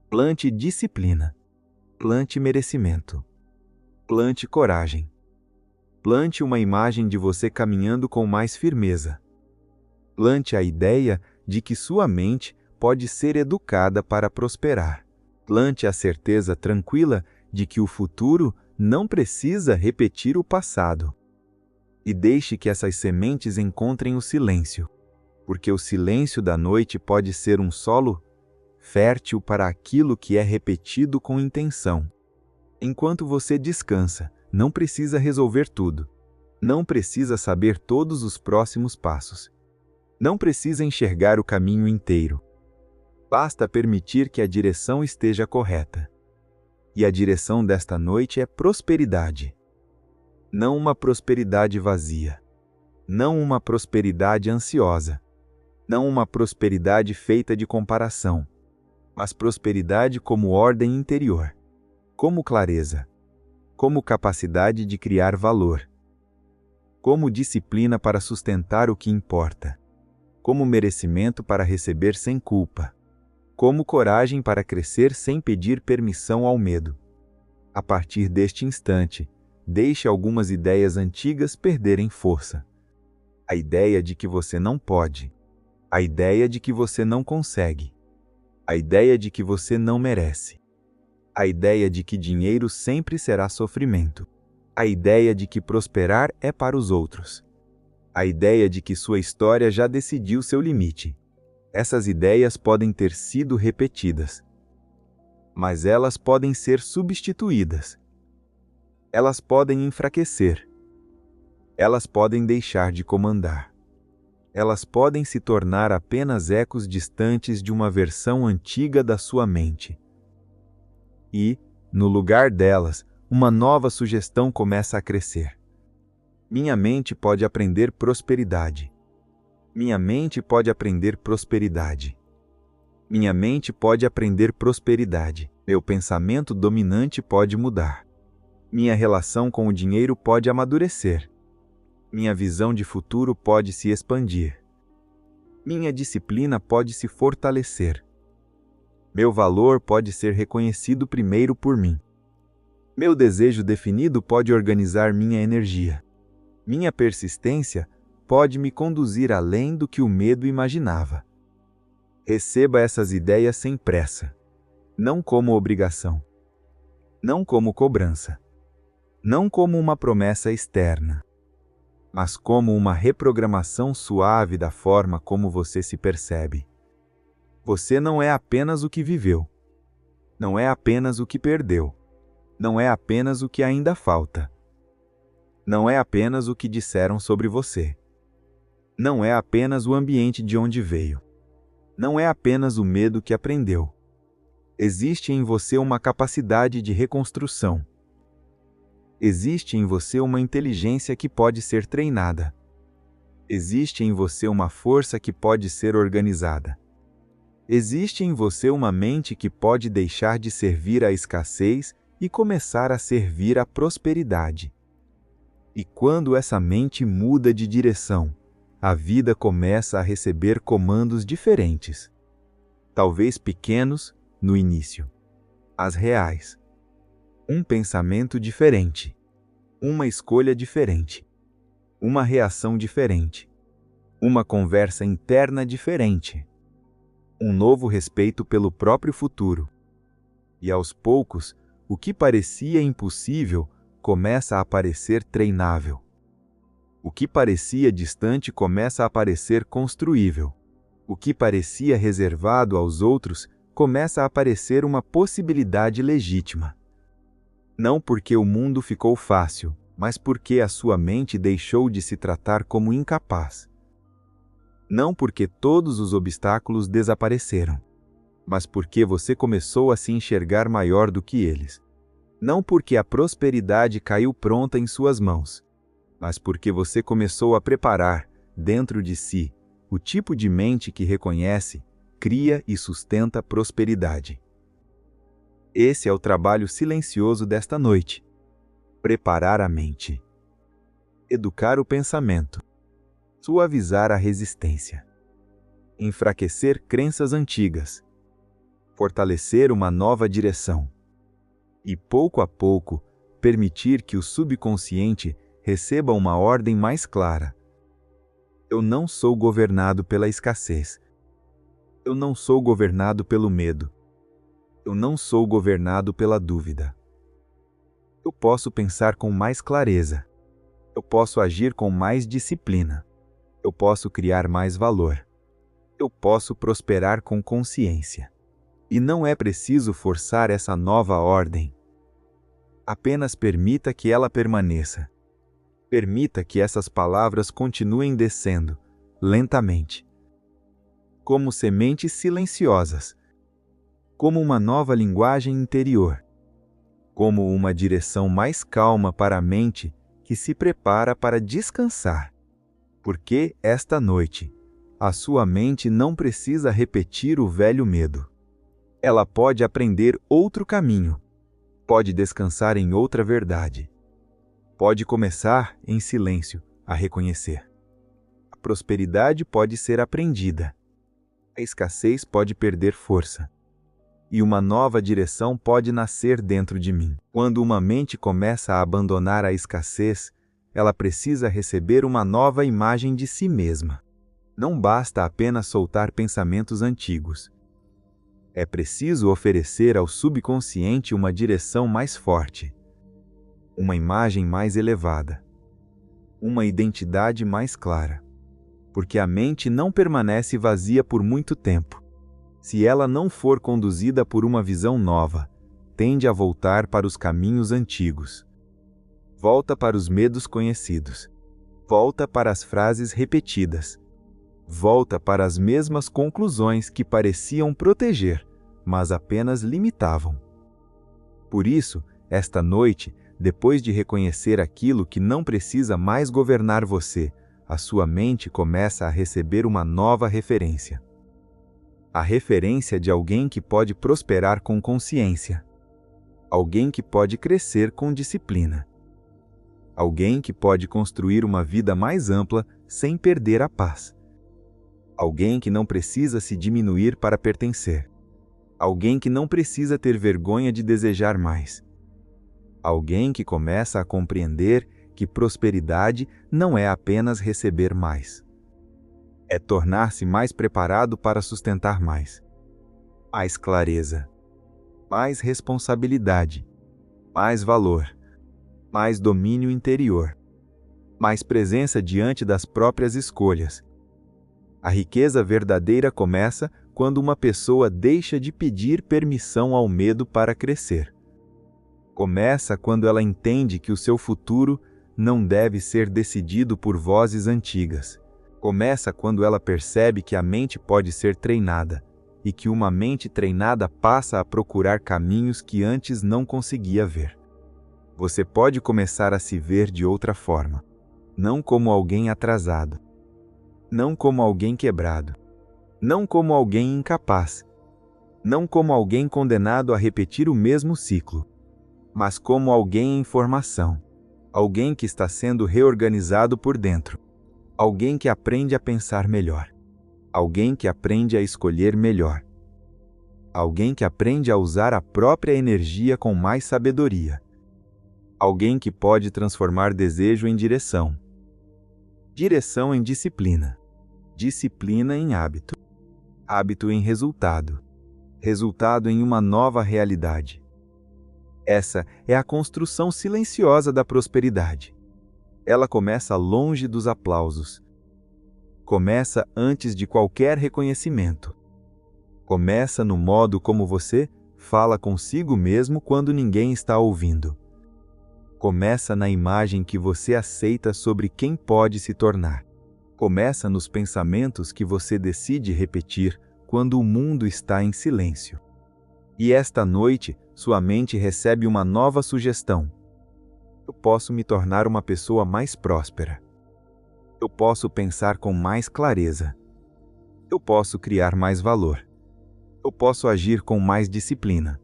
Plante disciplina. Plante merecimento. Plante coragem. Plante uma imagem de você caminhando com mais firmeza. Plante a ideia de que sua mente pode ser educada para prosperar. Plante a certeza tranquila de que o futuro não precisa repetir o passado. E deixe que essas sementes encontrem o silêncio, porque o silêncio da noite pode ser um solo fértil para aquilo que é repetido com intenção. Enquanto você descansa, não precisa resolver tudo. Não precisa saber todos os próximos passos. Não precisa enxergar o caminho inteiro. Basta permitir que a direção esteja correta. E a direção desta noite é prosperidade. Não uma prosperidade vazia. Não uma prosperidade ansiosa. Não uma prosperidade feita de comparação, mas prosperidade como ordem interior, como clareza, como capacidade de criar valor, como disciplina para sustentar o que importa, como merecimento para receber sem culpa, como coragem para crescer sem pedir permissão ao medo. A partir deste instante, deixe algumas ideias antigas perderem força. A ideia de que você não pode, a ideia de que você não consegue, a ideia de que você não merece, a ideia de que dinheiro sempre será sofrimento, a ideia de que prosperar é para os outros, a ideia de que sua história já decidiu seu limite. Essas ideias podem ter sido repetidas, mas elas podem ser substituídas. Elas podem enfraquecer. Elas podem deixar de comandar. Elas podem se tornar apenas ecos distantes de uma versão antiga da sua mente. E, no lugar delas, uma nova sugestão começa a crescer. Minha mente pode aprender prosperidade. Minha mente pode aprender prosperidade. Minha mente pode aprender prosperidade. Meu pensamento dominante pode mudar. Minha relação com o dinheiro pode amadurecer. Minha visão de futuro pode se expandir. Minha disciplina pode se fortalecer. Meu valor pode ser reconhecido primeiro por mim. Meu desejo definido pode organizar minha energia. Minha persistência pode me conduzir além do que o medo imaginava. Receba essas ideias sem pressa, não como obrigação, não como cobrança, não como uma promessa externa, mas como uma reprogramação suave da forma como você se percebe. Você não é apenas o que viveu, não é apenas o que perdeu, não é apenas o que ainda falta, não é apenas o que disseram sobre você, não é apenas o ambiente de onde veio, não é apenas o medo que aprendeu. Existe em você uma capacidade de reconstrução. Existe em você uma inteligência que pode ser treinada. Existe em você uma força que pode ser organizada. Existe em você uma mente que pode deixar de servir à escassez e começar a servir à prosperidade. E quando essa mente muda de direção, a vida começa a receber comandos diferentes. Talvez pequenos no início, as reais. Um pensamento diferente, uma escolha diferente, uma reação diferente, uma conversa interna diferente, um novo respeito pelo próprio futuro. E aos poucos, o que parecia impossível começa a parecer treinável. O que parecia distante começa a parecer construível. O que parecia reservado aos outros começa a parecer uma possibilidade legítima. Não porque o mundo ficou fácil, mas porque a sua mente deixou de se tratar como incapaz. Não porque todos os obstáculos desapareceram, mas porque você começou a se enxergar maior do que eles. Não porque a prosperidade caiu pronta em suas mãos, mas porque você começou a preparar, dentro de si, o tipo de mente que reconhece, cria e sustenta prosperidade. Esse é o trabalho silencioso desta noite. Preparar a mente. Educar o pensamento. Suavizar a resistência. Enfraquecer crenças antigas. Fortalecer uma nova direção. E pouco a pouco, permitir que o subconsciente receba uma ordem mais clara. Eu não sou governado pela escassez. Eu não sou governado pelo medo. Eu não sou governado pela dúvida. Eu posso pensar com mais clareza. Eu posso agir com mais disciplina. Eu posso criar mais valor. Eu posso prosperar com consciência. E não é preciso forçar essa nova ordem. Apenas permita que ela permaneça. Permita que essas palavras continuem descendo, lentamente. Como sementes silenciosas. Como uma nova linguagem interior. Como uma direção mais calma para a mente que se prepara para descansar. Porque, esta noite, a sua mente não precisa repetir o velho medo. Ela pode aprender outro caminho. Pode descansar em outra verdade. Pode começar, em silêncio, a reconhecer. A prosperidade pode ser aprendida. A escassez pode perder força. E uma nova direção pode nascer dentro de mim. Quando uma mente começa a abandonar a escassez, ela precisa receber uma nova imagem de si mesma. Não basta apenas soltar pensamentos antigos. É preciso oferecer ao subconsciente uma direção mais forte, uma imagem mais elevada, uma identidade mais clara. Porque a mente não permanece vazia por muito tempo. Se ela não for conduzida por uma visão nova, tende a voltar para os caminhos antigos. Volta para os medos conhecidos. Volta para as frases repetidas. Volta para as mesmas conclusões que pareciam proteger, mas apenas limitavam. Por isso, esta noite, depois de reconhecer aquilo que não precisa mais governar você, a sua mente começa a receber uma nova referência. A referência de alguém que pode prosperar com consciência. Alguém que pode crescer com disciplina. Alguém que pode construir uma vida mais ampla sem perder a paz. Alguém que não precisa se diminuir para pertencer. Alguém que não precisa ter vergonha de desejar mais. Alguém que começa a compreender que prosperidade não é apenas receber mais. É tornar-se mais preparado para sustentar mais. Mais clareza. Mais responsabilidade. Mais valor. Mais domínio interior. Mais presença diante das próprias escolhas. A riqueza verdadeira começa quando uma pessoa deixa de pedir permissão ao medo para crescer. Começa quando ela entende que o seu futuro não deve ser decidido por vozes antigas. Começa quando ela percebe que a mente pode ser treinada e que uma mente treinada passa a procurar caminhos que antes não conseguia ver. Você pode começar a se ver de outra forma, não como alguém atrasado, não como alguém quebrado, não como alguém incapaz, não como alguém condenado a repetir o mesmo ciclo, mas como alguém em formação, alguém que está sendo reorganizado por dentro, alguém que aprende a pensar melhor, alguém que aprende a escolher melhor, alguém que aprende a usar a própria energia com mais sabedoria, alguém que pode transformar desejo em direção, direção em disciplina, disciplina em hábito, hábito em resultado, resultado em uma nova realidade. Essa é a construção silenciosa da prosperidade. Ela começa longe dos aplausos. Começa antes de qualquer reconhecimento. Começa no modo como você fala consigo mesmo quando ninguém está ouvindo. Começa na imagem que você aceita sobre quem pode se tornar. Começa nos pensamentos que você decide repetir quando o mundo está em silêncio. E esta noite, sua mente recebe uma nova sugestão. Eu posso me tornar uma pessoa mais próspera. Eu posso pensar com mais clareza. Eu posso criar mais valor. Eu posso agir com mais disciplina.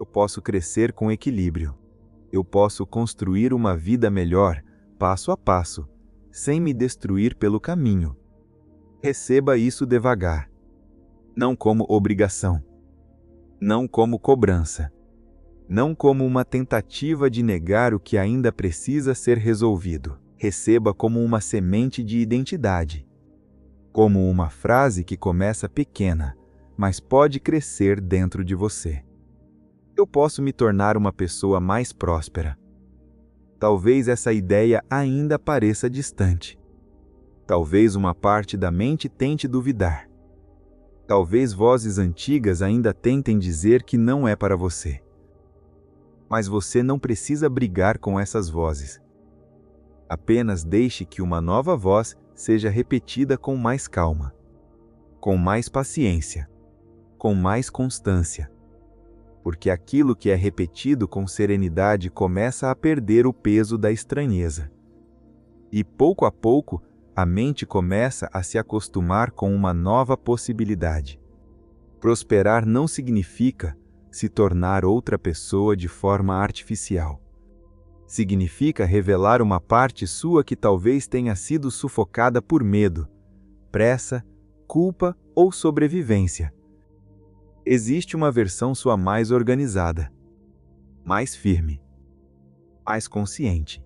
Eu posso crescer com equilíbrio. Eu posso construir uma vida melhor, passo a passo, sem me destruir pelo caminho. Receba isso devagar. Não como obrigação. Não como cobrança. Não como uma tentativa de negar o que ainda precisa ser resolvido. Receba como uma semente de identidade. Como uma frase que começa pequena, mas pode crescer dentro de você. Eu posso me tornar uma pessoa mais próspera. Talvez essa ideia ainda pareça distante. Talvez uma parte da mente tente duvidar. Talvez vozes antigas ainda tentem dizer que não é para você. Mas você não precisa brigar com essas vozes. Apenas deixe que uma nova voz seja repetida com mais calma, com mais paciência, com mais constância. Porque aquilo que é repetido com serenidade começa a perder o peso da estranheza. E pouco a pouco, a mente começa a se acostumar com uma nova possibilidade. Prosperar não significa se tornar outra pessoa de forma artificial. Significa revelar uma parte sua que talvez tenha sido sufocada por medo, pressa, culpa ou sobrevivência. Existe uma versão sua mais organizada, mais firme, mais consciente,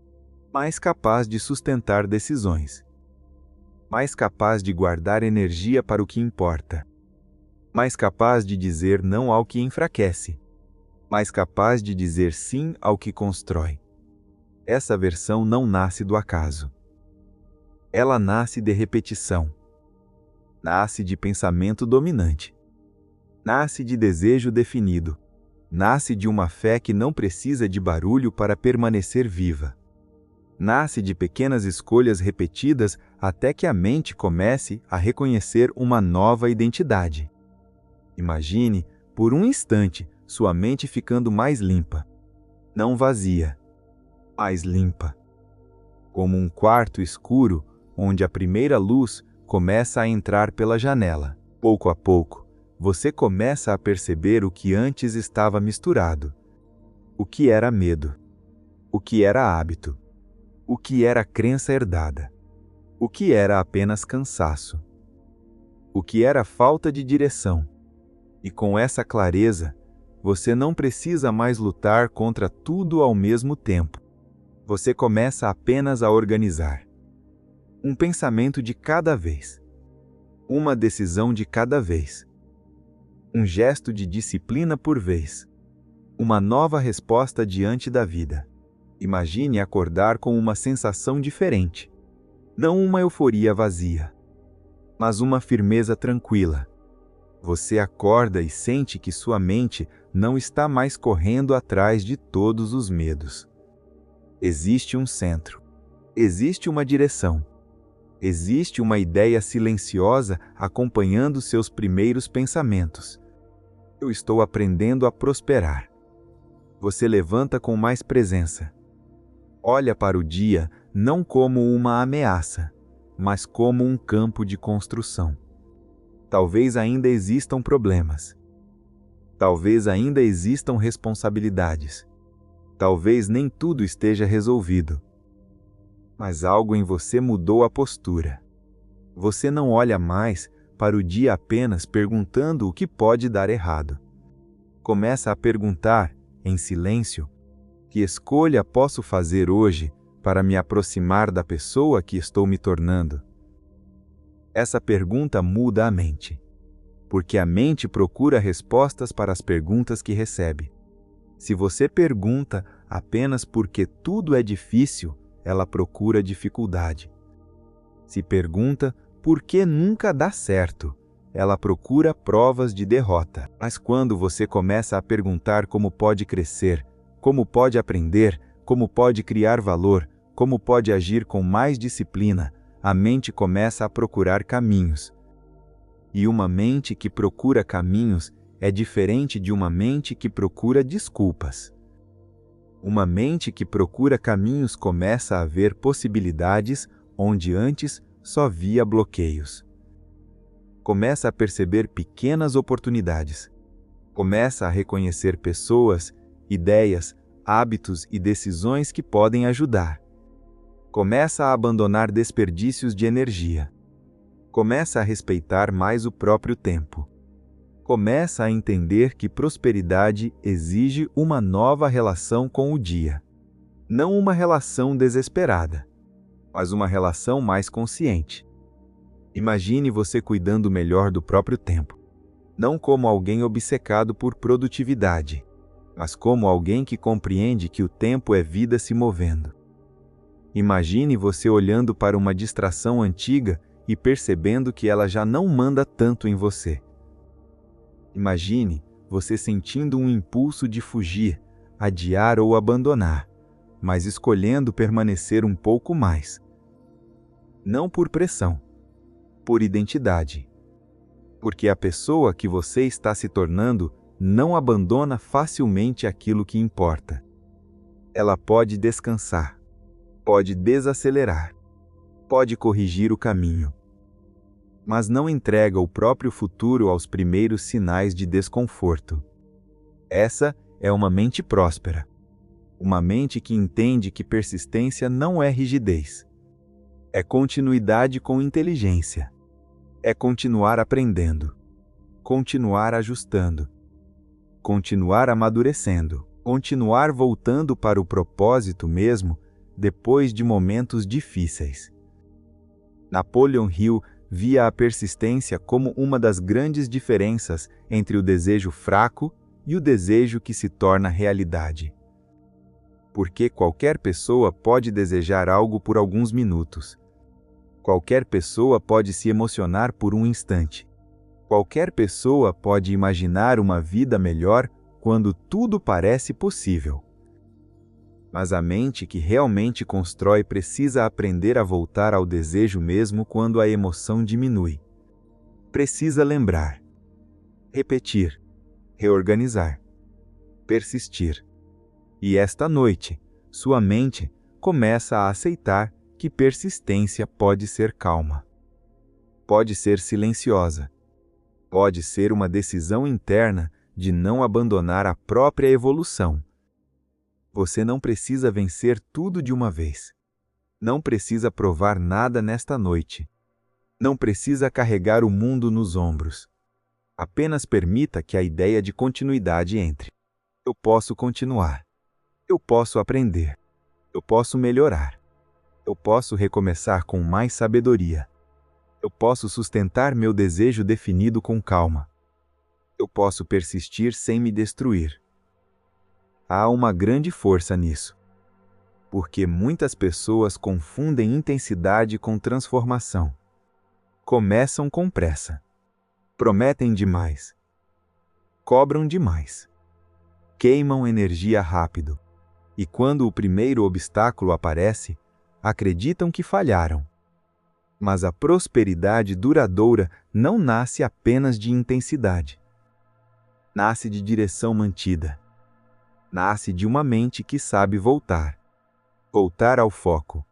mais capaz de sustentar decisões, mais capaz de guardar energia para o que importa, mais capaz de dizer não ao que enfraquece, mais capaz de dizer sim ao que constrói. Essa versão não nasce do acaso. Ela nasce de repetição. Nasce de pensamento dominante. Nasce de desejo definido. Nasce de uma fé que não precisa de barulho para permanecer viva. Nasce de pequenas escolhas repetidas até que a mente comece a reconhecer uma nova identidade. Imagine, por um instante, sua mente ficando mais limpa. Não vazia, mais limpa. Como um quarto escuro onde a primeira luz começa a entrar pela janela. Pouco a pouco, você começa a perceber o que antes estava misturado. O que era medo. O que era hábito. O que era crença herdada. O que era apenas cansaço. o que era falta de direção. E com essa clareza, você não precisa mais lutar contra tudo ao mesmo tempo. Você começa apenas a organizar. Um pensamento de cada vez. Uma decisão de cada vez. Um gesto de disciplina por vez. Uma nova resposta diante da vida. Imagine acordar com uma sensação diferente. Não uma euforia vazia, mas uma firmeza tranquila. Você acorda e sente que sua mente não está mais correndo atrás de todos os medos. Existe um centro. Existe uma direção. Existe uma ideia silenciosa acompanhando seus primeiros pensamentos. Eu estou aprendendo a prosperar. Você levanta com mais presença. Olha para o dia não como uma ameaça, mas como um campo de construção. Talvez ainda existam problemas. Talvez ainda existam responsabilidades. Talvez nem tudo esteja resolvido. Mas algo em você mudou a postura. Você não olha mais para o dia apenas perguntando o que pode dar errado. Começa a perguntar, em silêncio, que escolha posso fazer hoje para me aproximar da pessoa que estou me tornando? Essa pergunta muda a mente, porque a mente procura respostas para as perguntas que recebe. Se você pergunta apenas porque tudo é difícil, ela procura dificuldade. Se pergunta por que nunca dá certo, ela procura provas de derrota. Mas quando você começa a perguntar como pode crescer, como pode aprender, como pode criar valor, como pode agir com mais disciplina, a mente começa a procurar caminhos. E uma mente que procura caminhos é diferente de uma mente que procura desculpas. Uma mente que procura caminhos começa a ver possibilidades onde antes só via bloqueios. Começa a perceber pequenas oportunidades. Começa a reconhecer pessoas, ideias, hábitos e decisões que podem ajudar. Começa a abandonar desperdícios de energia. Começa a respeitar mais o próprio tempo. Começa a entender que prosperidade exige uma nova relação com o dia. Não uma relação desesperada, mas uma relação mais consciente. Imagine você cuidando melhor do próprio tempo. Não como alguém obcecado por produtividade, mas como alguém que compreende que o tempo é vida se movendo. Imagine você olhando para uma distração antiga e percebendo que ela já não manda tanto em você. Imagine você sentindo um impulso de fugir, adiar ou abandonar, mas escolhendo permanecer um pouco mais. Não por pressão, por identidade. Porque a pessoa que você está se tornando não abandona facilmente aquilo que importa. Ela pode descansar. Pode desacelerar, pode corrigir o caminho, mas não entrega o próprio futuro aos primeiros sinais de desconforto. Essa é uma mente próspera, uma mente que entende que persistência não é rigidez, é continuidade com inteligência, é continuar aprendendo, continuar ajustando, continuar amadurecendo, continuar voltando para o propósito mesmo depois de momentos difíceis. Napoleon Hill via a persistência como uma das grandes diferenças entre o desejo fraco e o desejo que se torna realidade. Porque qualquer pessoa pode desejar algo por alguns minutos. Qualquer pessoa pode se emocionar por um instante. Qualquer pessoa pode imaginar uma vida melhor quando tudo parece possível. Mas a mente que realmente constrói precisa aprender a voltar ao desejo mesmo quando a emoção diminui. Precisa lembrar, repetir, reorganizar, persistir. E esta noite, sua mente começa a aceitar que persistência pode ser calma. Pode ser silenciosa. Pode ser uma decisão interna de não abandonar a própria evolução. Você não precisa vencer tudo de uma vez. Não precisa provar nada nesta noite. Não precisa carregar o mundo nos ombros. Apenas permita que a ideia de continuidade entre. Eu posso continuar. Eu posso aprender. Eu posso melhorar. Eu posso recomeçar com mais sabedoria. Eu posso sustentar meu desejo definido com calma. Eu posso persistir sem me destruir. Há uma grande força nisso. Porque muitas pessoas confundem intensidade com transformação. Começam com pressa. Prometem demais. Cobram demais. Queimam energia rápido. E quando o primeiro obstáculo aparece, acreditam que falharam. Mas a prosperidade duradoura não nasce apenas de intensidade. Nasce de direção mantida. Nasce de uma mente que sabe voltar. Voltar ao foco.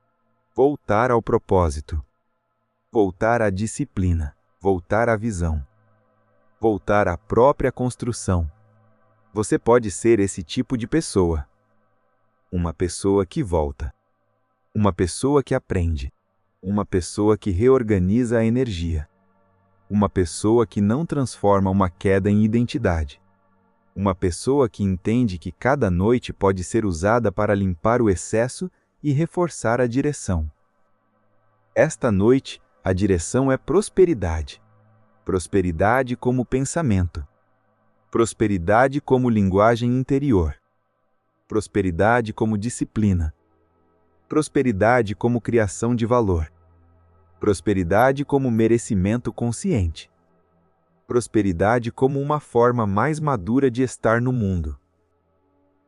Voltar ao propósito. Voltar à disciplina. Voltar à visão. Voltar à própria construção. Você pode ser esse tipo de pessoa. Uma pessoa que volta. Uma pessoa que aprende. Uma pessoa que reorganiza a energia. Uma pessoa que não transforma uma queda em identidade. Uma pessoa que entende que cada noite pode ser usada para limpar o excesso e reforçar a direção. Esta noite, a direção é prosperidade. Prosperidade como pensamento. Prosperidade como linguagem interior. Prosperidade como disciplina. Prosperidade como criação de valor. Prosperidade como merecimento consciente. Prosperidade como uma forma mais madura de estar no mundo.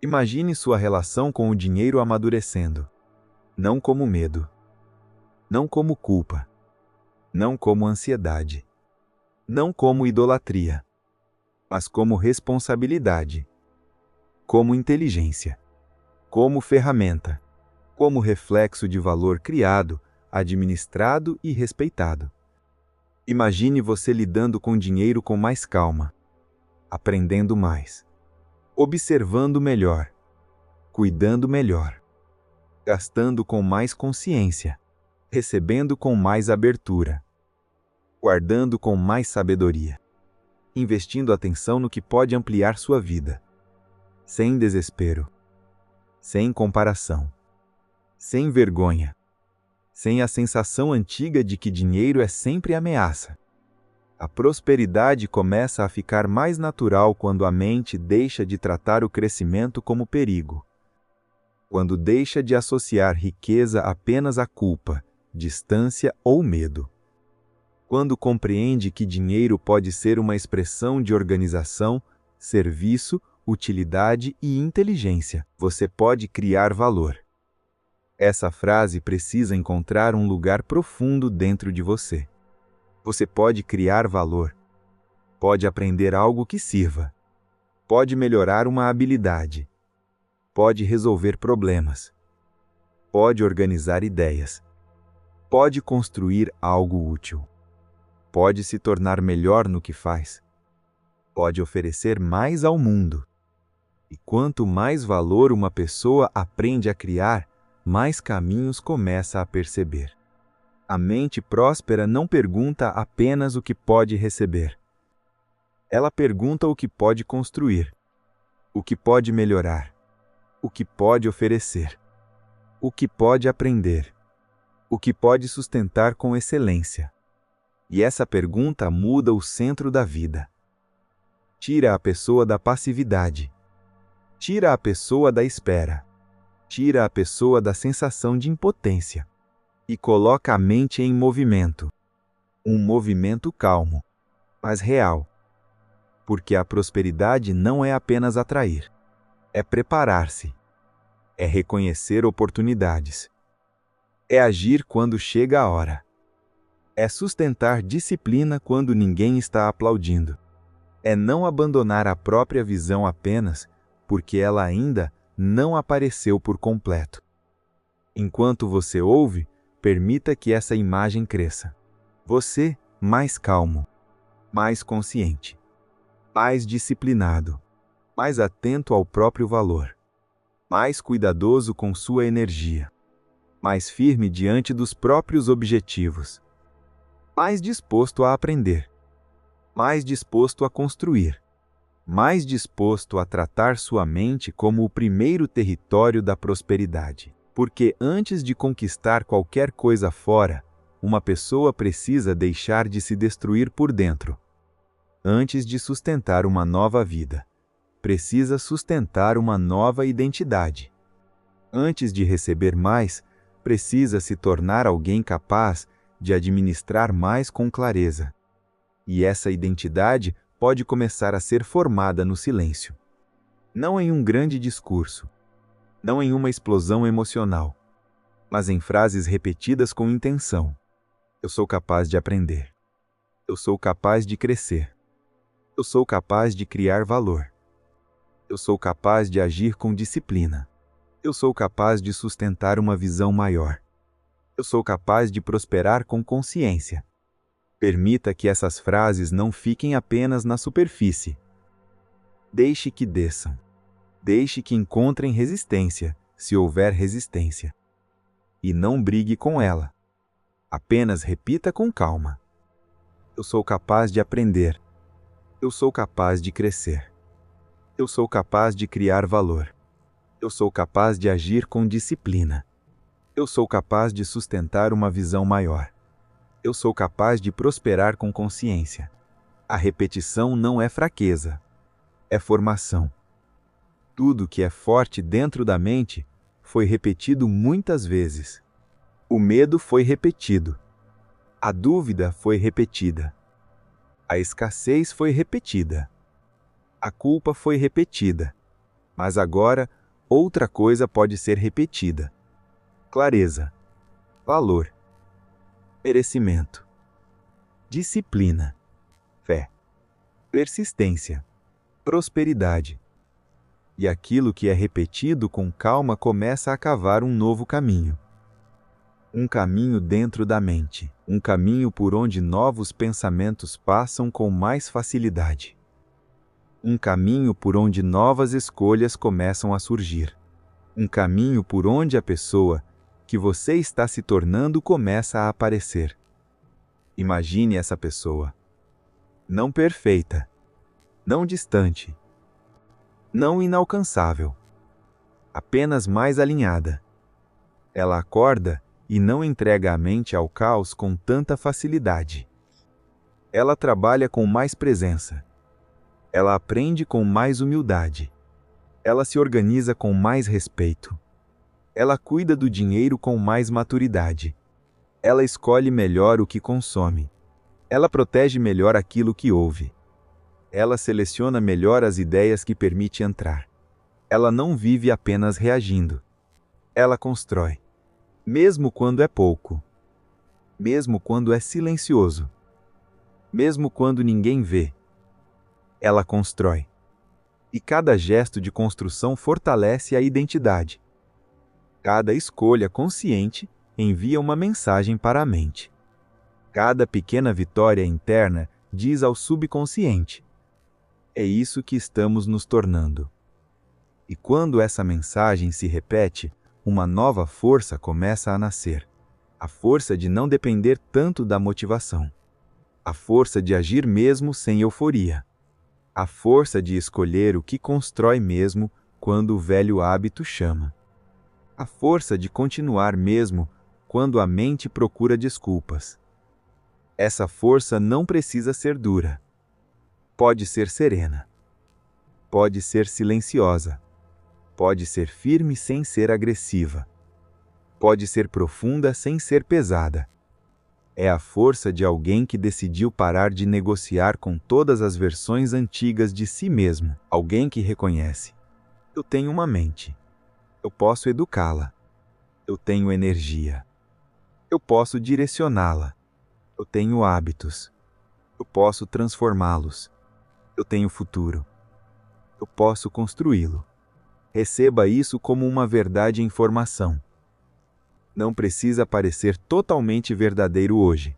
Imagine sua relação com o dinheiro amadurecendo. Não como medo. Não como culpa. Não como ansiedade. Não como idolatria. Mas como responsabilidade. Como inteligência. Como ferramenta. Como reflexo de valor criado, administrado e respeitado. Imagine você lidando com dinheiro com mais calma, aprendendo mais, observando melhor, cuidando melhor, gastando com mais consciência, recebendo com mais abertura, guardando com mais sabedoria, investindo atenção no que pode ampliar sua vida, sem desespero, sem comparação, sem vergonha, sem a sensação antiga de que dinheiro é sempre ameaça. A prosperidade começa a ficar mais natural quando a mente deixa de tratar o crescimento como perigo. Quando deixa de associar riqueza apenas à culpa, distância ou medo. Quando compreende que dinheiro pode ser uma expressão de organização, serviço, utilidade e inteligência, você pode criar valor. Essa frase precisa encontrar um lugar profundo dentro de você. Você pode criar valor. Pode aprender algo que sirva. Pode melhorar uma habilidade. Pode resolver problemas. Pode organizar ideias. Pode construir algo útil. Pode se tornar melhor no que faz. Pode oferecer mais ao mundo. E quanto mais valor uma pessoa aprende a criar, mais caminhos começa a perceber. A mente próspera não pergunta apenas o que pode receber. Ela pergunta o que pode construir, o que pode melhorar, o que pode oferecer, o que pode aprender, o que pode sustentar com excelência. E essa pergunta muda o centro da vida. Tira a pessoa da passividade. Tira a pessoa da espera. Tira a pessoa da sensação de impotência e coloca a mente em movimento. Um movimento calmo, mas real. Porque a prosperidade não é apenas atrair, é preparar-se, é reconhecer oportunidades, é agir quando chega a hora, é sustentar disciplina quando ninguém está aplaudindo, é não abandonar a própria visão apenas porque ela ainda não apareceu por completo. Enquanto você ouve, permita que essa imagem cresça. Você, mais calmo, mais consciente, mais disciplinado, mais atento ao próprio valor, mais cuidadoso com sua energia, mais firme diante dos próprios objetivos. mais disposto a aprender, mais disposto a construir, mais disposto a tratar sua mente como o primeiro território da prosperidade. Porque antes de conquistar qualquer coisa fora, uma pessoa precisa deixar de se destruir por dentro. Antes de sustentar uma nova vida, precisa sustentar uma nova identidade. Antes de receber mais, precisa se tornar alguém capaz de administrar mais com clareza. E essa identidade pode começar a ser formada no silêncio. Não em um grande discurso, não em uma explosão emocional, mas em frases repetidas com intenção. Eu sou capaz de aprender. Eu sou capaz de crescer. Eu sou capaz de criar valor. Eu sou capaz de agir com disciplina. Eu sou capaz de sustentar uma visão maior. Eu sou capaz de prosperar com consciência. Permita que essas frases não fiquem apenas na superfície. Deixe que desçam. Deixe que encontrem resistência, se houver resistência. E não brigue com ela. Apenas repita com calma. Eu sou capaz de aprender. Eu sou capaz de crescer. Eu sou capaz de criar valor. Eu sou capaz de agir com disciplina. Eu sou capaz de sustentar uma visão maior. Eu sou capaz de prosperar com consciência. A repetição não é fraqueza, é formação. Tudo que é forte dentro da mente foi repetido muitas vezes. O medo foi repetido. A dúvida foi repetida. A escassez foi repetida. A culpa foi repetida. Mas agora, outra coisa pode ser repetida: clareza, valor, merecimento, disciplina, fé, persistência, prosperidade. E aquilo que é repetido com calma começa a cavar um novo caminho. Um caminho dentro da mente, um caminho por onde novos pensamentos passam com mais facilidade. Um caminho por onde novas escolhas começam a surgir. Um caminho por onde a pessoa que você está se tornando começa a aparecer. Imagine essa pessoa. Não perfeita, não distante, não inalcançável, apenas mais alinhada. Ela acorda e não entrega a mente ao caos com tanta facilidade. Ela trabalha com mais presença. Ela aprende com mais humildade. Ela se organiza com mais respeito. Ela cuida do dinheiro com mais maturidade. Ela escolhe melhor o que consome. Ela protege melhor aquilo que ouve. Ela seleciona melhor as ideias que permite entrar. Ela não vive apenas reagindo. Ela constrói. Mesmo quando é pouco. Mesmo quando é silencioso. Mesmo quando ninguém vê. Ela constrói. E cada gesto de construção fortalece a identidade. Cada escolha consciente envia uma mensagem para a mente. Cada pequena vitória interna diz ao subconsciente: é isso que estamos nos tornando. E quando essa mensagem se repete, uma nova força começa a nascer. A força de não depender tanto da motivação. A força de agir mesmo sem euforia. A força de escolher o que constrói mesmo quando o velho hábito chama. A força de continuar mesmo quando a mente procura desculpas. Essa força não precisa ser dura. Pode ser serena. Pode ser silenciosa. Pode ser firme sem ser agressiva. Pode ser profunda sem ser pesada. É a força de alguém que decidiu parar de negociar com todas as versões antigas de si mesmo. Alguém que reconhece: eu tenho uma mente. Eu posso educá-la. Eu tenho energia. Eu posso direcioná-la. Eu tenho hábitos. Eu posso transformá-los. Eu tenho futuro. Eu posso construí-lo. Receba isso como uma verdade em formação. Não precisa parecer totalmente verdadeiro hoje.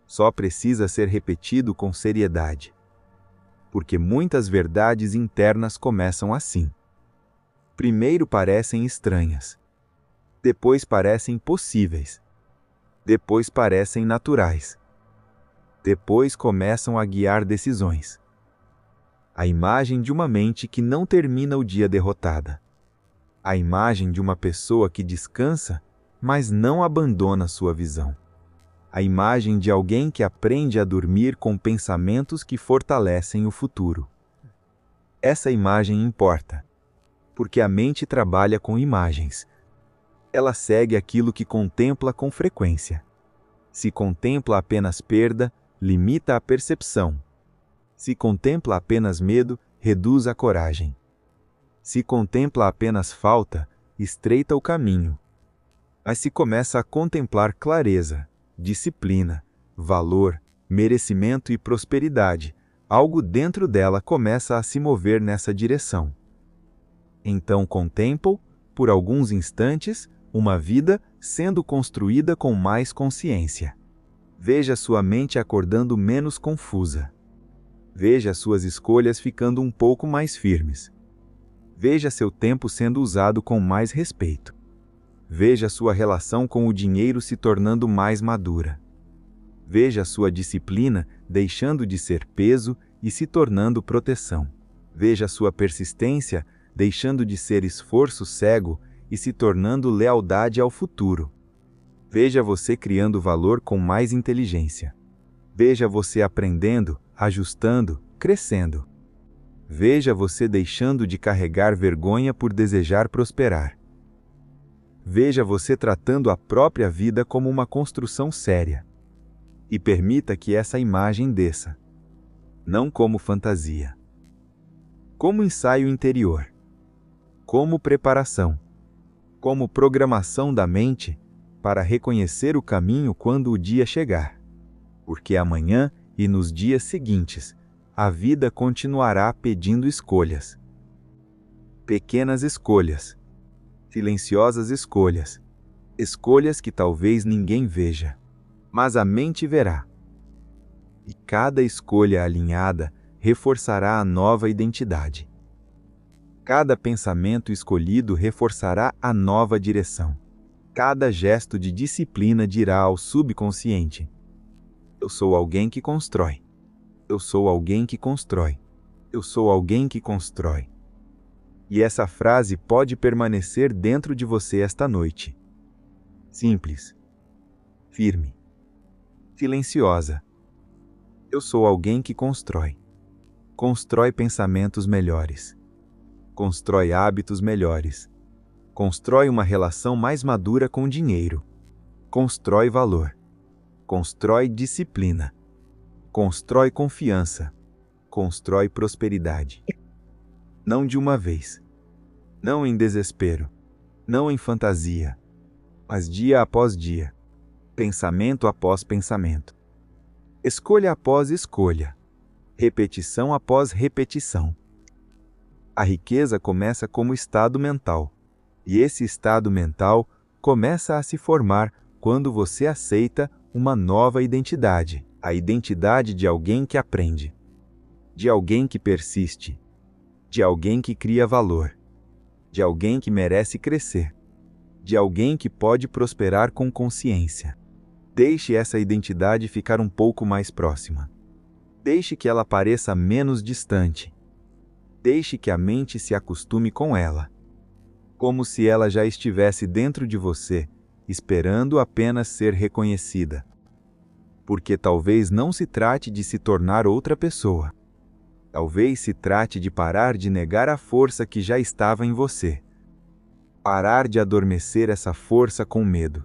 Só precisa ser repetido com seriedade. Porque muitas verdades internas começam assim. Primeiro parecem estranhas. Depois parecem possíveis. Depois parecem naturais. Depois começam a guiar decisões. A imagem de uma mente que não termina o dia derrotada. A imagem de uma pessoa que descansa, mas não abandona sua visão. A imagem de alguém que aprende a dormir com pensamentos que fortalecem o futuro. Essa imagem importa, porque a mente trabalha com imagens. Ela segue aquilo que contempla com frequência. Se contempla apenas perda, limita a percepção. Se contempla apenas medo, reduz a coragem. Se contempla apenas falta, estreita o caminho. Mas se começa a contemplar clareza, disciplina, valor, merecimento e prosperidade, algo dentro dela começa a se mover nessa direção. Então contemplam, por alguns instantes, uma vida sendo construída com mais consciência. Veja sua mente acordando menos confusa. Veja suas escolhas ficando um pouco mais firmes. Veja seu tempo sendo usado com mais respeito. Veja sua relação com o dinheiro se tornando mais madura. Veja sua disciplina deixando de ser peso e se tornando proteção. Veja sua persistência deixando de ser esforço cego e se tornando lealdade ao futuro. Veja você criando valor com mais inteligência. Veja você aprendendo, ajustando, crescendo. Veja você deixando de carregar vergonha por desejar prosperar. Veja você tratando a própria vida como uma construção séria. E permita que essa imagem desça. Não como fantasia. Como ensaio interior. Como preparação. Como programação da mente para reconhecer o caminho quando o dia chegar. Porque amanhã e nos dias seguintes, a vida continuará pedindo escolhas. Pequenas escolhas. Silenciosas escolhas. Escolhas que talvez ninguém veja, mas a mente verá. E cada escolha alinhada reforçará a nova identidade. Cada pensamento escolhido reforçará a nova direção. Cada gesto de disciplina dirá ao subconsciente: eu sou alguém que constrói. Eu sou alguém que constrói. Eu sou alguém que constrói. E essa frase pode permanecer dentro de você esta noite. Simples. Firme. Silenciosa. Eu sou alguém que constrói. Constrói pensamentos melhores. Constrói hábitos melhores. Constrói uma relação mais madura com o dinheiro. Constrói valor. Constrói disciplina. Constrói confiança. Constrói prosperidade. Não de uma vez. Não em desespero. Não em fantasia. Mas dia após dia. Pensamento após pensamento. Escolha após escolha. Repetição após repetição. A riqueza começa como estado mental. E esse estado mental começa a se formar quando você aceita uma nova identidade. A identidade de alguém que aprende. De alguém que persiste. De alguém que cria valor. De alguém que merece crescer. De alguém que pode prosperar com consciência. Deixe essa identidade ficar um pouco mais próxima. Deixe que ela pareça menos distante. Deixe que a mente se acostume com ela. Como se ela já estivesse dentro de você, esperando apenas ser reconhecida. Porque talvez não se trate de se tornar outra pessoa. Talvez se trate de parar de negar a força que já estava em você. Parar de adormecer essa força com medo.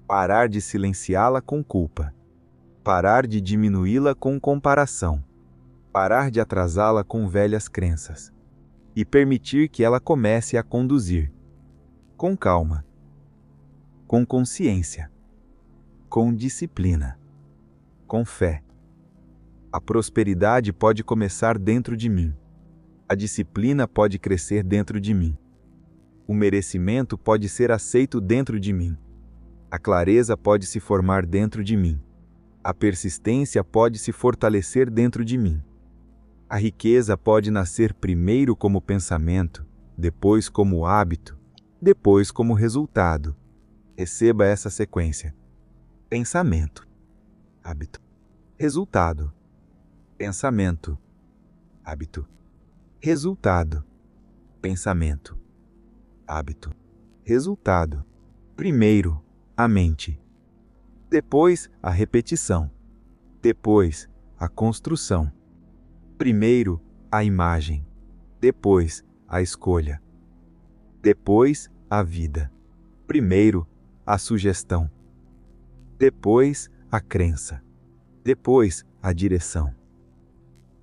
Parar de silenciá-la com culpa. Parar de diminuí-la com comparação. Parar de atrasá-la com velhas crenças. E permitir que ela comece a conduzir. Com calma. Com consciência. Com disciplina. Com fé. A prosperidade pode começar dentro de mim. A disciplina pode crescer dentro de mim. O merecimento pode ser aceito dentro de mim. A clareza pode se formar dentro de mim. A persistência pode se fortalecer dentro de mim. A riqueza pode nascer primeiro como pensamento, depois como hábito, depois como resultado. Receba essa sequência: pensamento, hábito, Resultado. Pensamento. Hábito. Resultado. Pensamento. Hábito. Resultado. Primeiro, a mente. Depois, a repetição. Depois, a construção. Primeiro, a imagem. Depois, a escolha. Depois, a vida. Primeiro, a sugestão. Depois, a crença. Depois, a direção.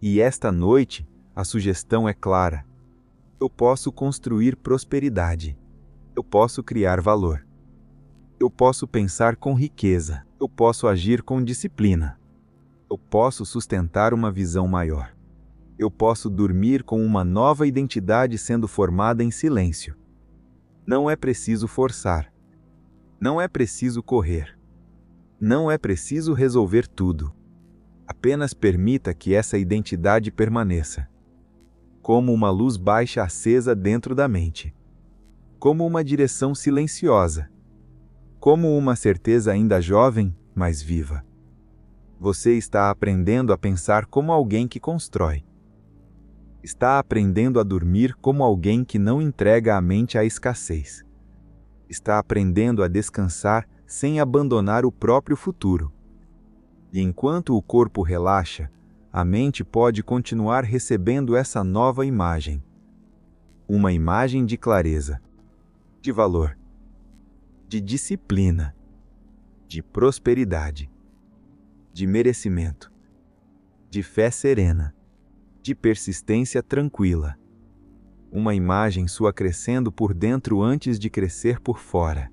E esta noite, a sugestão é clara. Eu posso construir prosperidade. Eu posso criar valor. Eu posso pensar com riqueza. Eu posso agir com disciplina. Eu posso sustentar uma visão maior. Eu posso dormir com uma nova identidade sendo formada em silêncio. Não é preciso forçar. Não é preciso correr. Não é preciso resolver tudo. Apenas permita que essa identidade permaneça. Como uma luz baixa acesa dentro da mente. Como uma direção silenciosa. Como uma certeza ainda jovem, mas viva. Você está aprendendo a pensar como alguém que constrói. Está aprendendo a dormir como alguém que não entrega a mente à escassez. Está aprendendo a descansar sem abandonar o próprio futuro. E enquanto o corpo relaxa, a mente pode continuar recebendo essa nova imagem. Uma imagem de clareza, de valor, de disciplina, de prosperidade, de merecimento, de fé serena, de persistência tranquila. Uma imagem sua crescendo por dentro antes de crescer por fora.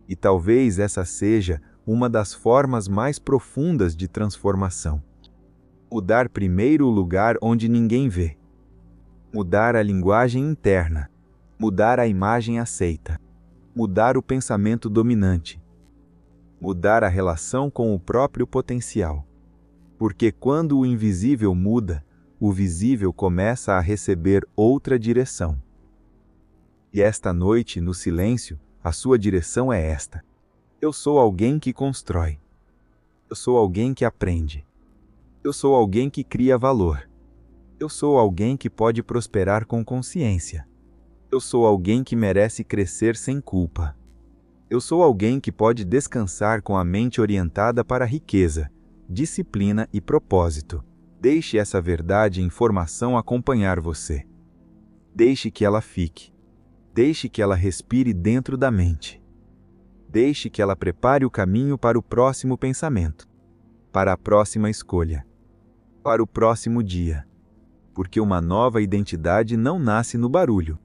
E talvez essa seja uma das formas mais profundas de transformação. Mudar primeiro o lugar onde ninguém vê. Mudar a linguagem interna. Mudar a imagem aceita. Mudar o pensamento dominante. Mudar a relação com o próprio potencial. Porque quando o invisível muda, o visível começa a receber outra direção. E esta noite, no silêncio, a sua direção é esta. Eu sou alguém que constrói. Eu sou alguém que aprende. Eu sou alguém que cria valor. Eu sou alguém que pode prosperar com consciência. Eu sou alguém que merece crescer sem culpa. Eu sou alguém que pode descansar com a mente orientada para a riqueza, disciplina e propósito. Deixe essa verdade e informação acompanhar você. Deixe que ela fique. Deixe que ela respire dentro da mente. Deixe que ela prepare o caminho para o próximo pensamento, para a próxima escolha, para o próximo dia. Porque uma nova identidade não nasce no barulho.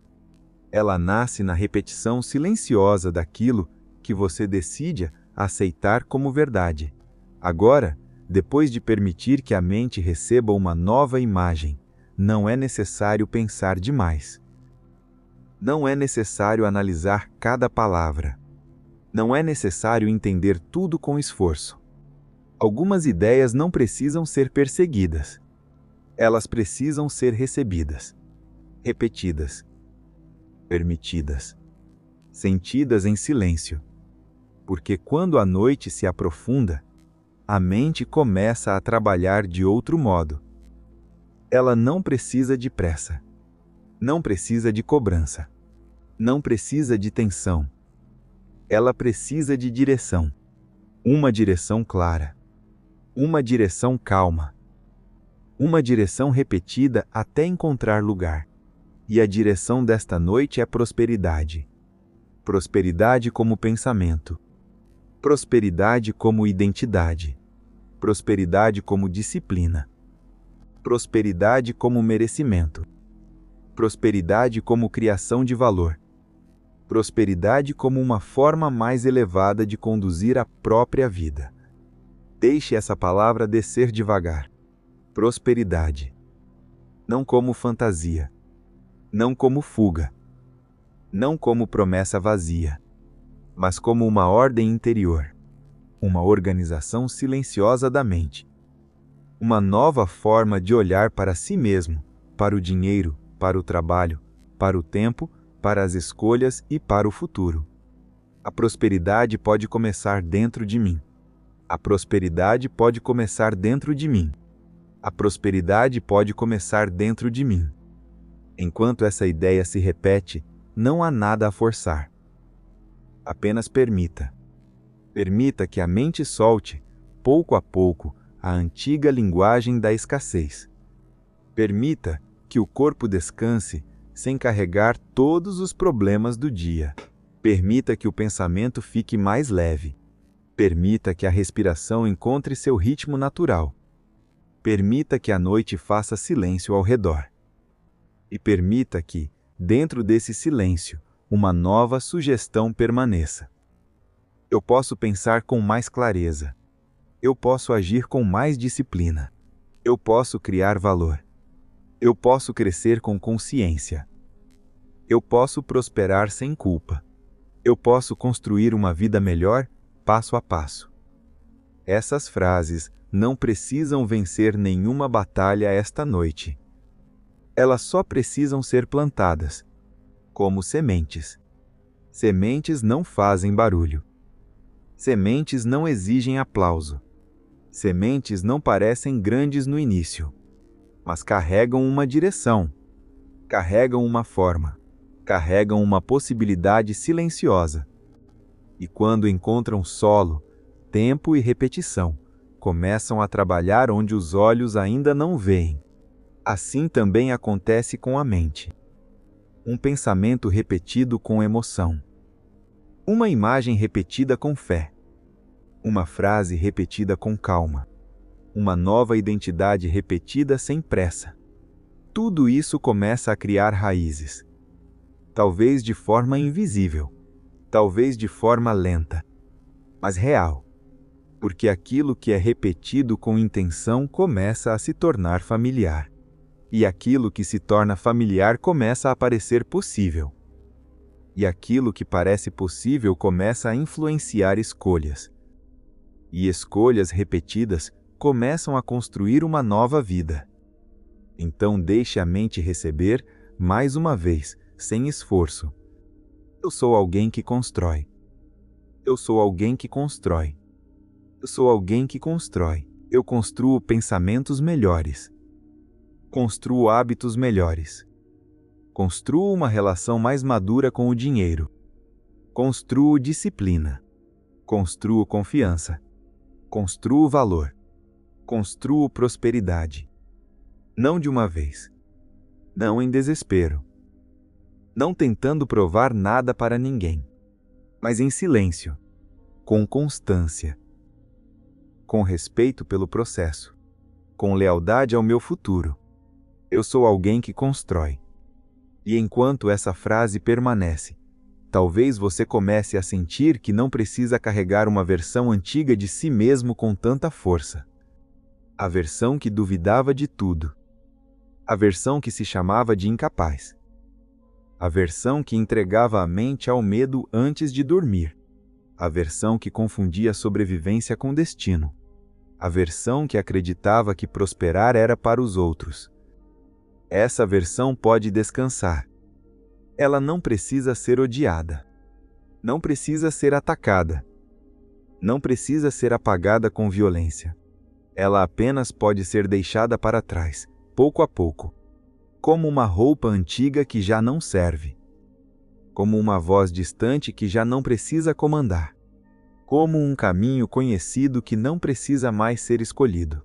Ela nasce na repetição silenciosa daquilo que você decide aceitar como verdade. Agora, depois de permitir que a mente receba uma nova imagem, não é necessário pensar demais. Não é necessário analisar cada palavra. Não é necessário entender tudo com esforço. Algumas ideias não precisam ser perseguidas. Elas precisam ser recebidas, repetidas, permitidas, sentidas em silêncio. Porque quando a noite se aprofunda, a mente começa a trabalhar de outro modo. Ela não precisa de pressa. Não precisa de cobrança. Não precisa de tensão. Ela precisa de direção. Uma direção clara. Uma direção calma. Uma direção repetida até encontrar lugar. E a direção desta noite é prosperidade. Prosperidade como pensamento. Prosperidade como identidade. Prosperidade como disciplina. Prosperidade como merecimento. Prosperidade como criação de valor. Prosperidade como uma forma mais elevada de conduzir a própria vida. Deixe essa palavra descer devagar. Prosperidade. Não como fantasia. Não como fuga. Não como promessa vazia. Mas como uma ordem interior. Uma organização silenciosa da mente. Uma nova forma de olhar para si mesmo, para o dinheiro, para o trabalho, para o tempo, para as escolhas e para o futuro. A prosperidade pode começar dentro de mim. A prosperidade pode começar dentro de mim. A prosperidade pode começar dentro de mim. Enquanto essa ideia se repete, não há nada a forçar. Apenas permita. Permita que a mente solte, pouco a pouco, a antiga linguagem da escassez. Permita que o corpo descanse sem carregar todos os problemas do dia. Permita que o pensamento fique mais leve. Permita que a respiração encontre seu ritmo natural. Permita que a noite faça silêncio ao redor. E permita que, dentro desse silêncio, uma nova sugestão permaneça. Eu posso pensar com mais clareza. Eu posso agir com mais disciplina. Eu posso criar valor. Eu posso crescer com consciência. Eu posso prosperar sem culpa. Eu posso construir uma vida melhor, passo a passo. Essas frases não precisam vencer nenhuma batalha esta noite. Elas só precisam ser plantadas, como sementes. Sementes não fazem barulho. Sementes não exigem aplauso. Sementes não parecem grandes no início, mas carregam uma direção, carregam uma forma, carregam uma possibilidade silenciosa. E quando encontram solo, tempo e repetição, começam a trabalhar onde os olhos ainda não veem. Assim também acontece com a mente. Um pensamento repetido com emoção. Uma imagem repetida com fé. Uma frase repetida com calma. Uma nova identidade repetida sem pressa. Tudo isso começa a criar raízes. Talvez de forma invisível. Talvez de forma lenta. Mas real. Porque aquilo que é repetido com intenção começa a se tornar familiar. E aquilo que se torna familiar começa a parecer possível. E aquilo que parece possível começa a influenciar escolhas. E escolhas repetidas começam a construir uma nova vida. Então deixe a mente receber, mais uma vez, sem esforço. Eu sou alguém que constrói. Eu sou alguém que constrói. Eu sou alguém que constrói. Eu construo pensamentos melhores. Construo hábitos melhores. Construo uma relação mais madura com o dinheiro. Construo disciplina. Construo confiança. Construo valor. Construo prosperidade. Não de uma vez. Não em desespero. Não tentando provar nada para ninguém. Mas em silêncio. Com constância. Com respeito pelo processo. Com lealdade ao meu futuro. Eu sou alguém que constrói. E enquanto essa frase permanece, talvez você comece a sentir que não precisa carregar uma versão antiga de si mesmo com tanta força. A versão que duvidava de tudo. A versão que se chamava de incapaz. A versão que entregava a mente ao medo antes de dormir. A versão que confundia sobrevivência com destino. A versão que acreditava que prosperar era para os outros. Essa versão pode descansar. Ela não precisa ser odiada. Não precisa ser atacada. Não precisa ser apagada com violência. Ela apenas pode ser deixada para trás, pouco a pouco. Como uma roupa antiga que já não serve. Como uma voz distante que já não precisa comandar. Como um caminho conhecido que não precisa mais ser escolhido.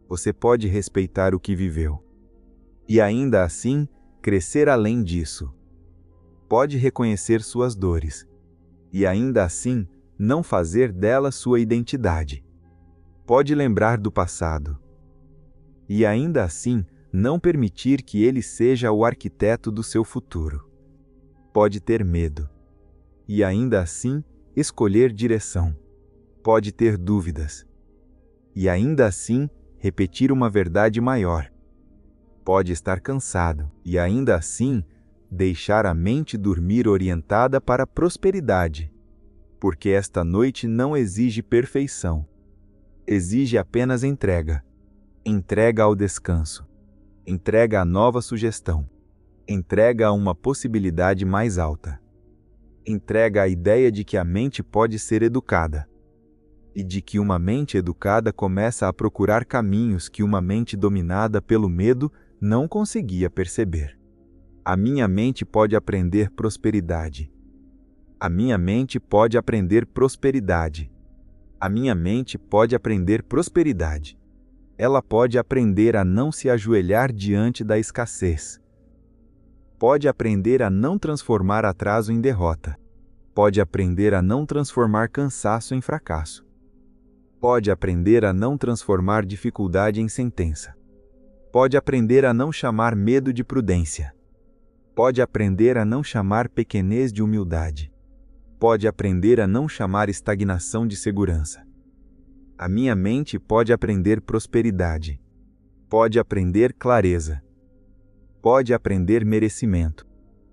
Você pode respeitar o que viveu. E ainda assim, crescer além disso. Pode reconhecer suas dores. E ainda assim, não fazer dela sua identidade. Pode lembrar do passado. E ainda assim, não permitir que ele seja o arquiteto do seu futuro. Pode ter medo. E ainda assim, escolher direção. Pode ter dúvidas. E ainda assim, repetir uma verdade maior. Pode estar cansado e ainda assim deixar a mente dormir orientada para a prosperidade, porque esta noite não exige perfeição. Exige apenas entrega. Entrega ao descanso. Entrega a nova sugestão. Entrega a uma possibilidade mais alta. Entrega a ideia de que a mente pode ser educada. e de que uma mente educada começa a procurar caminhos que uma mente dominada pelo medo não conseguia perceber. A minha mente pode aprender prosperidade. A minha mente pode aprender prosperidade. A minha mente pode aprender prosperidade. Ela pode aprender a não se ajoelhar diante da escassez. Pode aprender a não transformar atraso em derrota. Pode aprender a não transformar cansaço em fracasso. Pode aprender a não transformar dificuldade em sentença. Pode aprender a não chamar medo de prudência. Pode aprender a não chamar pequenez de humildade. Pode aprender a não chamar estagnação de segurança. A minha mente pode aprender prosperidade. Pode aprender clareza. Pode aprender merecimento.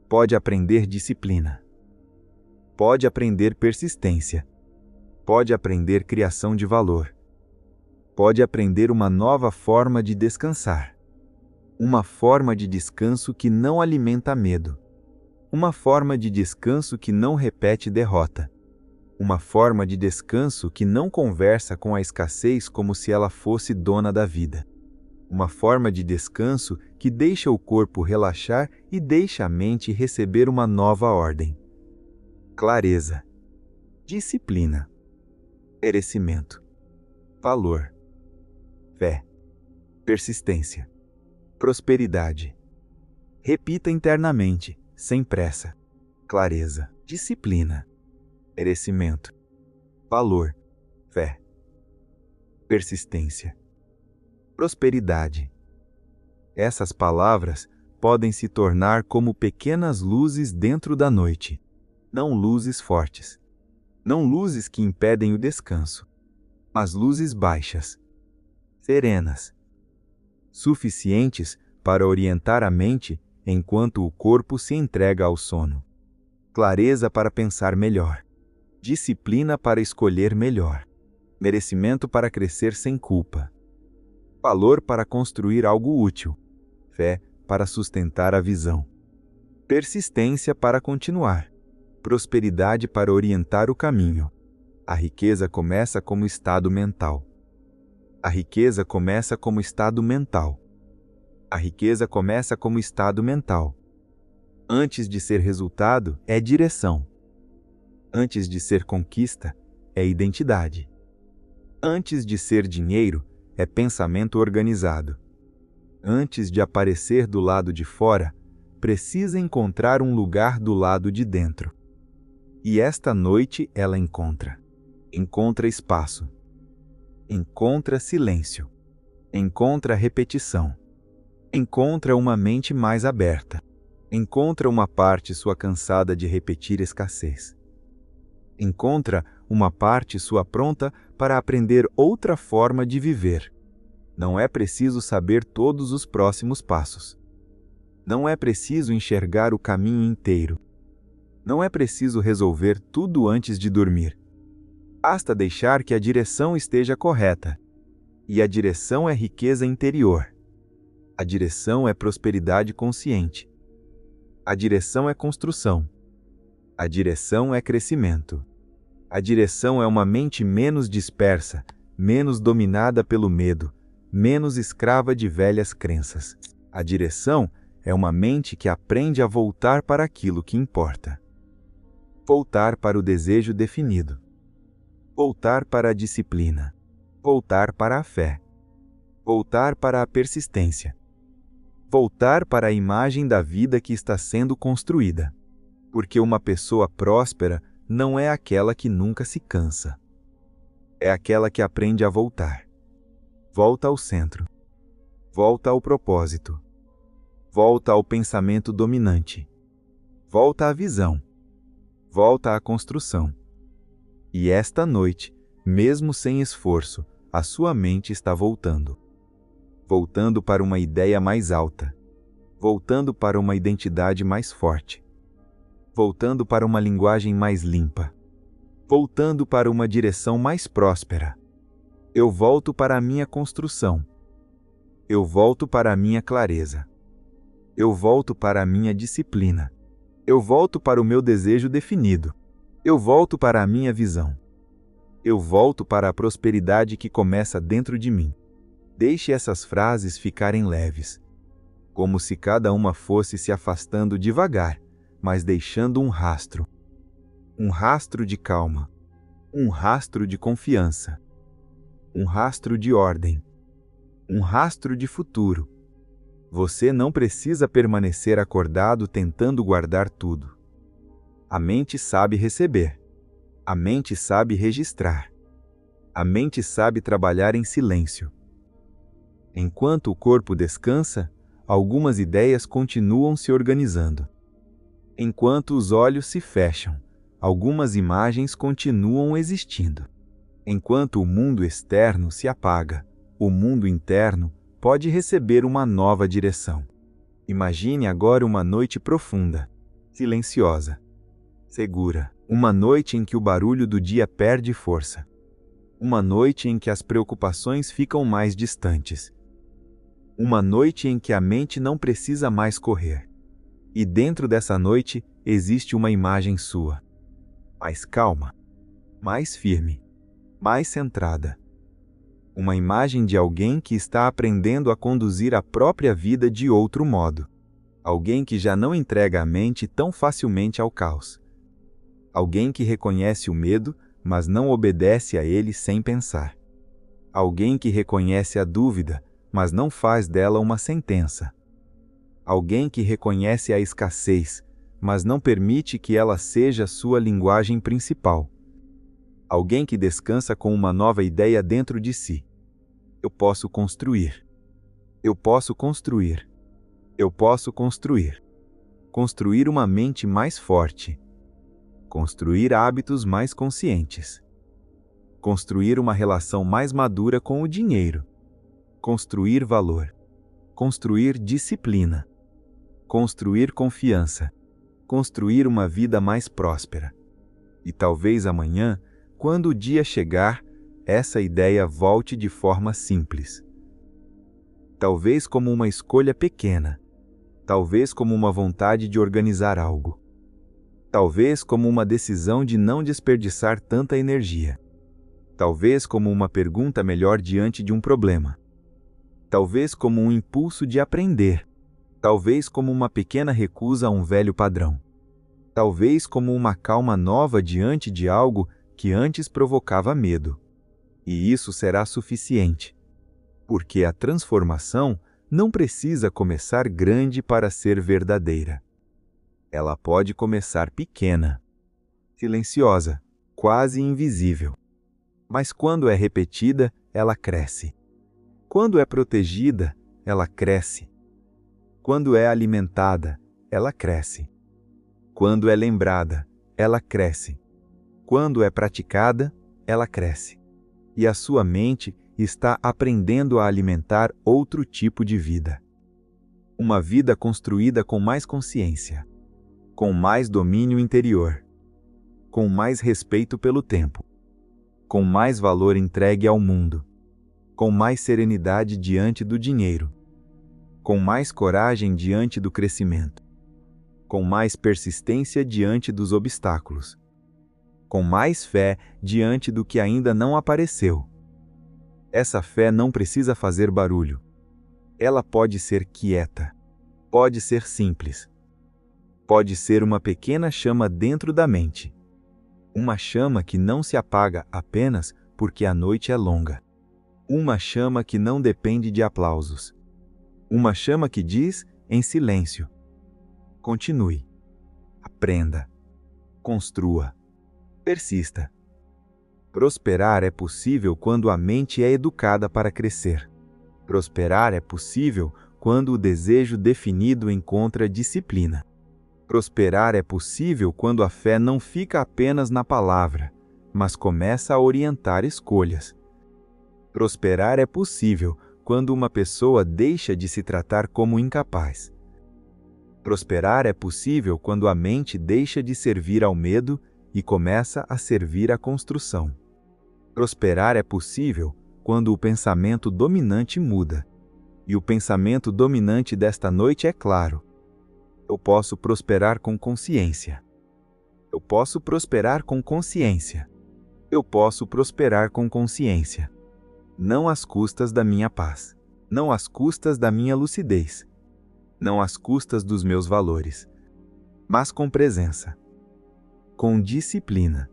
Pode aprender disciplina. Pode aprender persistência. Pode aprender criação de valor. Pode aprender uma nova forma de descansar. Uma forma de descanso que não alimenta medo. Uma forma de descanso que não repete derrota. Uma forma de descanso que não conversa com a escassez como se ela fosse dona da vida. Uma forma de descanso que deixa o corpo relaxar e deixa a mente receber uma nova ordem. Clareza. Disciplina. Merecimento. Valor. Fé. Persistência. Prosperidade. Repita internamente, sem pressa. Clareza. Disciplina. Merecimento. Valor. Fé. Persistência. Prosperidade. Essas palavras podem se tornar como pequenas luzes dentro da noite. Não luzes fortes. Não luzes que impedem o descanso, mas luzes baixas, serenas, suficientes para orientar a mente enquanto o corpo se entrega ao sono. Clareza para pensar melhor. Disciplina para escolher melhor. Merecimento para crescer sem culpa. Valor para construir algo útil. Fé para sustentar a visão. Persistência para continuar. Prosperidade para orientar o caminho. A riqueza começa como estado mental. A riqueza começa como estado mental. A riqueza começa como estado mental. Antes de ser resultado, é direção. Antes de ser conquista, é identidade. Antes de ser dinheiro, é pensamento organizado. Antes de aparecer do lado de fora, precisa encontrar um lugar do lado de dentro. E esta noite ela encontra. Encontra espaço. Encontra silêncio. Encontra repetição. Encontra uma mente mais aberta. Encontra uma parte sua cansada de repetir escassez. Encontra uma parte sua pronta para aprender outra forma de viver. Não é preciso saber todos os próximos passos. Não é preciso enxergar o caminho inteiro. Não é preciso resolver tudo antes de dormir. Basta deixar que a direção esteja correta. E a direção é riqueza interior. A direção é prosperidade consciente. A direção é construção. A direção é crescimento. A direção é uma mente menos dispersa, menos dominada pelo medo, menos escrava de velhas crenças. A direção é uma mente que aprende a voltar para aquilo que importa. Voltar para o desejo definido. Voltar para a disciplina. Voltar para a fé. Voltar para a persistência. Voltar para a imagem da vida que está sendo construída. Porque uma pessoa próspera não é aquela que nunca se cansa. É aquela que aprende a voltar. Volta ao centro. Volta ao propósito. Volta ao pensamento dominante. Volta à visão. Volta à construção. E esta noite, mesmo sem esforço, a sua mente está voltando. Voltando para uma ideia mais alta. Voltando para uma identidade mais forte. Voltando para uma linguagem mais limpa. Voltando para uma direção mais próspera. Eu volto para a minha construção. Eu volto para a minha clareza. Eu volto para a minha disciplina. Eu volto para o meu desejo definido. Eu volto para a minha visão. Eu volto para a prosperidade que começa dentro de mim. Deixe essas frases ficarem leves, como se cada uma fosse se afastando devagar, mas deixando um rastro de calma, um rastro de confiança, um rastro de ordem, um rastro de futuro. Você não precisa permanecer acordado tentando guardar tudo. A mente sabe receber. A mente sabe registrar. A mente sabe trabalhar em silêncio. Enquanto o corpo descansa, algumas ideias continuam se organizando. Enquanto os olhos se fecham, algumas imagens continuam existindo. Enquanto o mundo externo se apaga, o mundo interno pode receber uma nova direção. Imagine agora uma noite profunda, silenciosa, segura. Uma noite em que o barulho do dia perde força. Uma noite em que as preocupações ficam mais distantes. Uma noite em que a mente não precisa mais correr. E dentro dessa noite existe uma imagem sua. Mais calma, mais firme, mais centrada. Uma imagem de alguém que está aprendendo a conduzir a própria vida de outro modo. Alguém que já não entrega a mente tão facilmente ao caos. Alguém que reconhece o medo, mas não obedece a ele sem pensar. Alguém que reconhece a dúvida, mas não faz dela uma sentença. Alguém que reconhece a escassez, mas não permite que ela seja sua linguagem principal. Alguém que descansa com uma nova ideia dentro de si. Eu posso construir. Eu posso construir. Eu posso construir. Construir uma mente mais forte. Construir hábitos mais conscientes. Construir uma relação mais madura com o dinheiro. Construir valor. Construir disciplina. Construir confiança. Construir uma vida mais próspera. E talvez amanhã, quando o dia chegar, essa ideia volte de forma simples. Talvez como uma escolha pequena. Talvez como uma vontade de organizar algo. Talvez como uma decisão de não desperdiçar tanta energia. Talvez como uma pergunta melhor diante de um problema. Talvez como um impulso de aprender. Talvez como uma pequena recusa a um velho padrão. Talvez como uma calma nova diante de algo que antes provocava medo. E isso será suficiente. Porque a transformação não precisa começar grande para ser verdadeira. Ela pode começar pequena, silenciosa, quase invisível. Mas quando é repetida, ela cresce. Quando é protegida, ela cresce. Quando é alimentada, ela cresce. Quando é lembrada, ela cresce. Quando é praticada, ela cresce. E a sua mente está aprendendo a alimentar outro tipo de vida. Uma vida construída com mais consciência, com mais domínio interior, com mais respeito pelo tempo, com mais valor entregue ao mundo, com mais serenidade diante do dinheiro, com mais coragem diante do crescimento, com mais persistência diante dos obstáculos, com mais fé diante do que ainda não apareceu. Essa fé não precisa fazer barulho. Ela pode ser quieta, pode ser simples. Pode ser uma pequena chama dentro da mente. Uma chama que não se apaga apenas porque a noite é longa. Uma chama que não depende de aplausos. Uma chama que diz em silêncio: continue, aprenda, construa, persista. Prosperar é possível quando a mente é educada para crescer. Prosperar é possível quando o desejo definido encontra disciplina. Prosperar é possível quando a fé não fica apenas na palavra, mas começa a orientar escolhas. Prosperar é possível quando uma pessoa deixa de se tratar como incapaz. Prosperar é possível quando a mente deixa de servir ao medo e começa a servir à construção. Prosperar é possível quando o pensamento dominante muda. E o pensamento dominante desta noite é claro: eu posso prosperar com consciência. Eu posso prosperar com consciência. Eu posso prosperar com consciência, não às custas da minha paz, não às custas da minha lucidez, não às custas dos meus valores, mas com presença, com disciplina,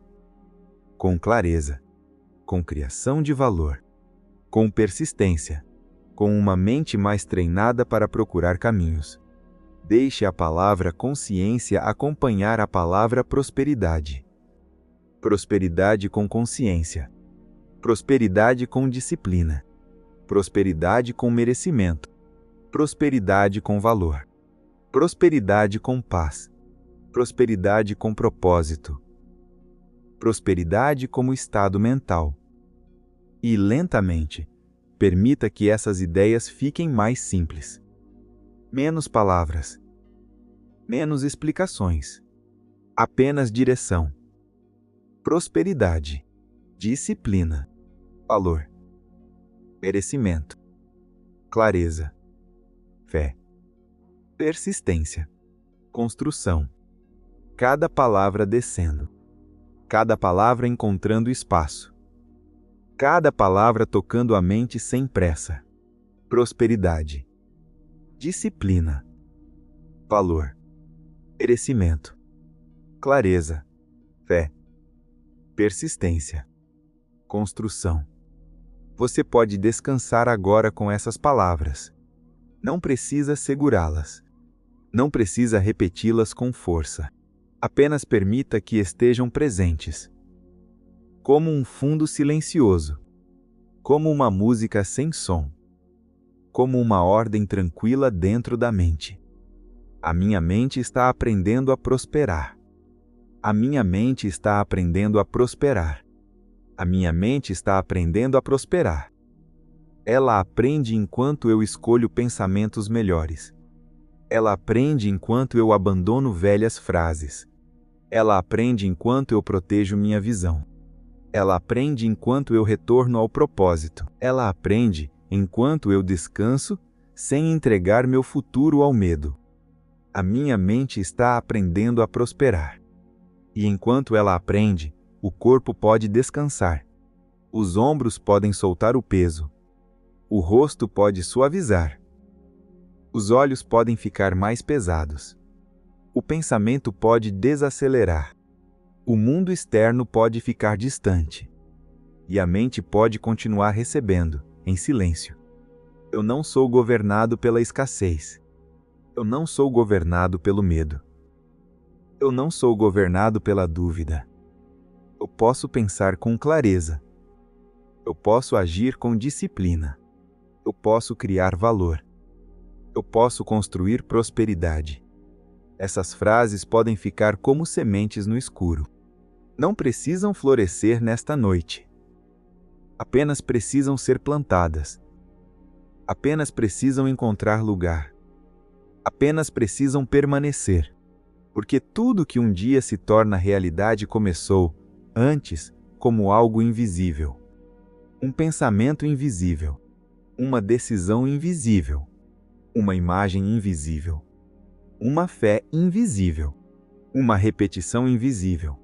com clareza, com criação de valor, com persistência, com uma mente mais treinada para procurar caminhos. Deixe a palavra consciência acompanhar a palavra prosperidade. Prosperidade com consciência. Prosperidade com disciplina. Prosperidade com merecimento. Prosperidade com valor. Prosperidade com paz. Prosperidade com propósito. Prosperidade como estado mental. E, lentamente, permita que essas ideias fiquem mais simples. Menos palavras. Menos explicações. Apenas direção. Prosperidade. Disciplina. Valor. Merecimento. Clareza. Fé. Persistência. Construção. Cada palavra descendo. Cada palavra encontrando espaço. Cada palavra tocando a mente sem pressa. Prosperidade. Disciplina. Valor. Merecimento. Clareza. Fé. Persistência. Construção. Você pode descansar agora com essas palavras. Não precisa segurá-las. Não precisa repeti-las com força. Apenas permita que estejam presentes. Como um fundo silencioso. Como uma música sem som. Como uma ordem tranquila dentro da mente. A minha mente está aprendendo a prosperar. A minha mente está aprendendo a prosperar. A minha mente está aprendendo a prosperar. Ela aprende enquanto eu escolho pensamentos melhores. Ela aprende enquanto eu abandono velhas frases. Ela aprende enquanto eu protejo minha visão. Ela aprende enquanto eu retorno ao propósito. Ela aprende enquanto eu descanso, sem entregar meu futuro ao medo. A minha mente está aprendendo a prosperar. E enquanto ela aprende, o corpo pode descansar. Os ombros podem soltar o peso. O rosto pode suavizar. Os olhos podem ficar mais pesados. O pensamento pode desacelerar. O mundo externo pode ficar distante. E a mente pode continuar recebendo, em silêncio. Eu não sou governado pela escassez. Eu não sou governado pelo medo. Eu não sou governado pela dúvida. Eu posso pensar com clareza. Eu posso agir com disciplina. Eu posso criar valor. Eu posso construir prosperidade. Essas frases podem ficar como sementes no escuro. Não precisam florescer nesta noite. Apenas precisam ser plantadas. Apenas precisam encontrar lugar. Apenas precisam permanecer. Porque tudo que um dia se torna realidade começou, antes, como algo invisível. Um pensamento invisível. Uma decisão invisível. Uma imagem invisível. Uma fé invisível. Uma repetição invisível.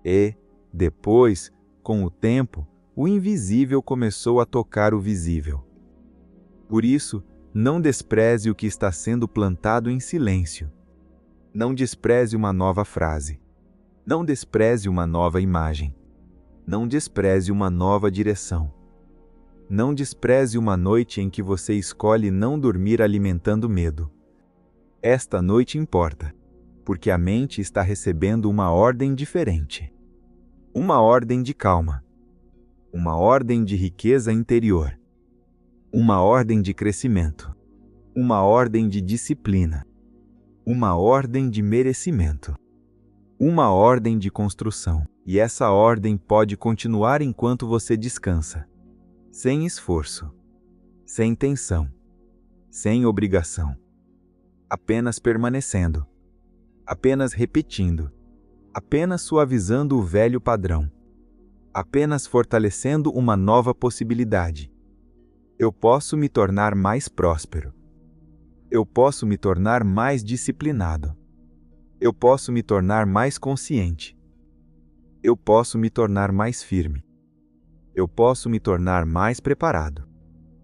E, depois, com o tempo, o invisível começou a tocar o visível. Por isso, não despreze o que está sendo plantado em silêncio. Não despreze uma nova frase. Não despreze uma nova imagem. Não despreze uma nova direção. Não despreze uma noite em que você escolhe não dormir alimentando medo. Esta noite importa, porque a mente está recebendo uma ordem diferente. Uma ordem de calma. Uma ordem de riqueza interior. Uma ordem de crescimento. Uma ordem de disciplina. Uma ordem de merecimento. Uma ordem de construção. E essa ordem pode continuar enquanto você descansa. Sem esforço. Sem tensão. Sem obrigação. Apenas permanecendo. Apenas repetindo. Apenas suavizando o velho padrão. Apenas fortalecendo uma nova possibilidade. Eu posso me tornar mais próspero. Eu posso me tornar mais disciplinado. Eu posso me tornar mais consciente. Eu posso me tornar mais firme. Eu posso me tornar mais preparado.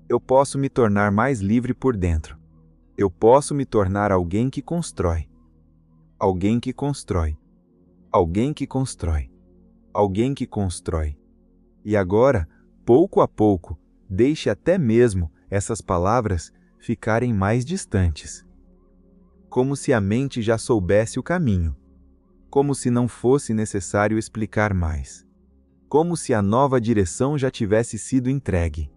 Eu posso me tornar mais livre por dentro. Eu posso me tornar alguém que constrói. Alguém que constrói. Alguém que constrói. Alguém que constrói. E agora, pouco a pouco, deixe até mesmo essas palavras ficarem mais distantes. Como se a mente já soubesse o caminho. Como se não fosse necessário explicar mais. Como se a nova direção já tivesse sido entregue.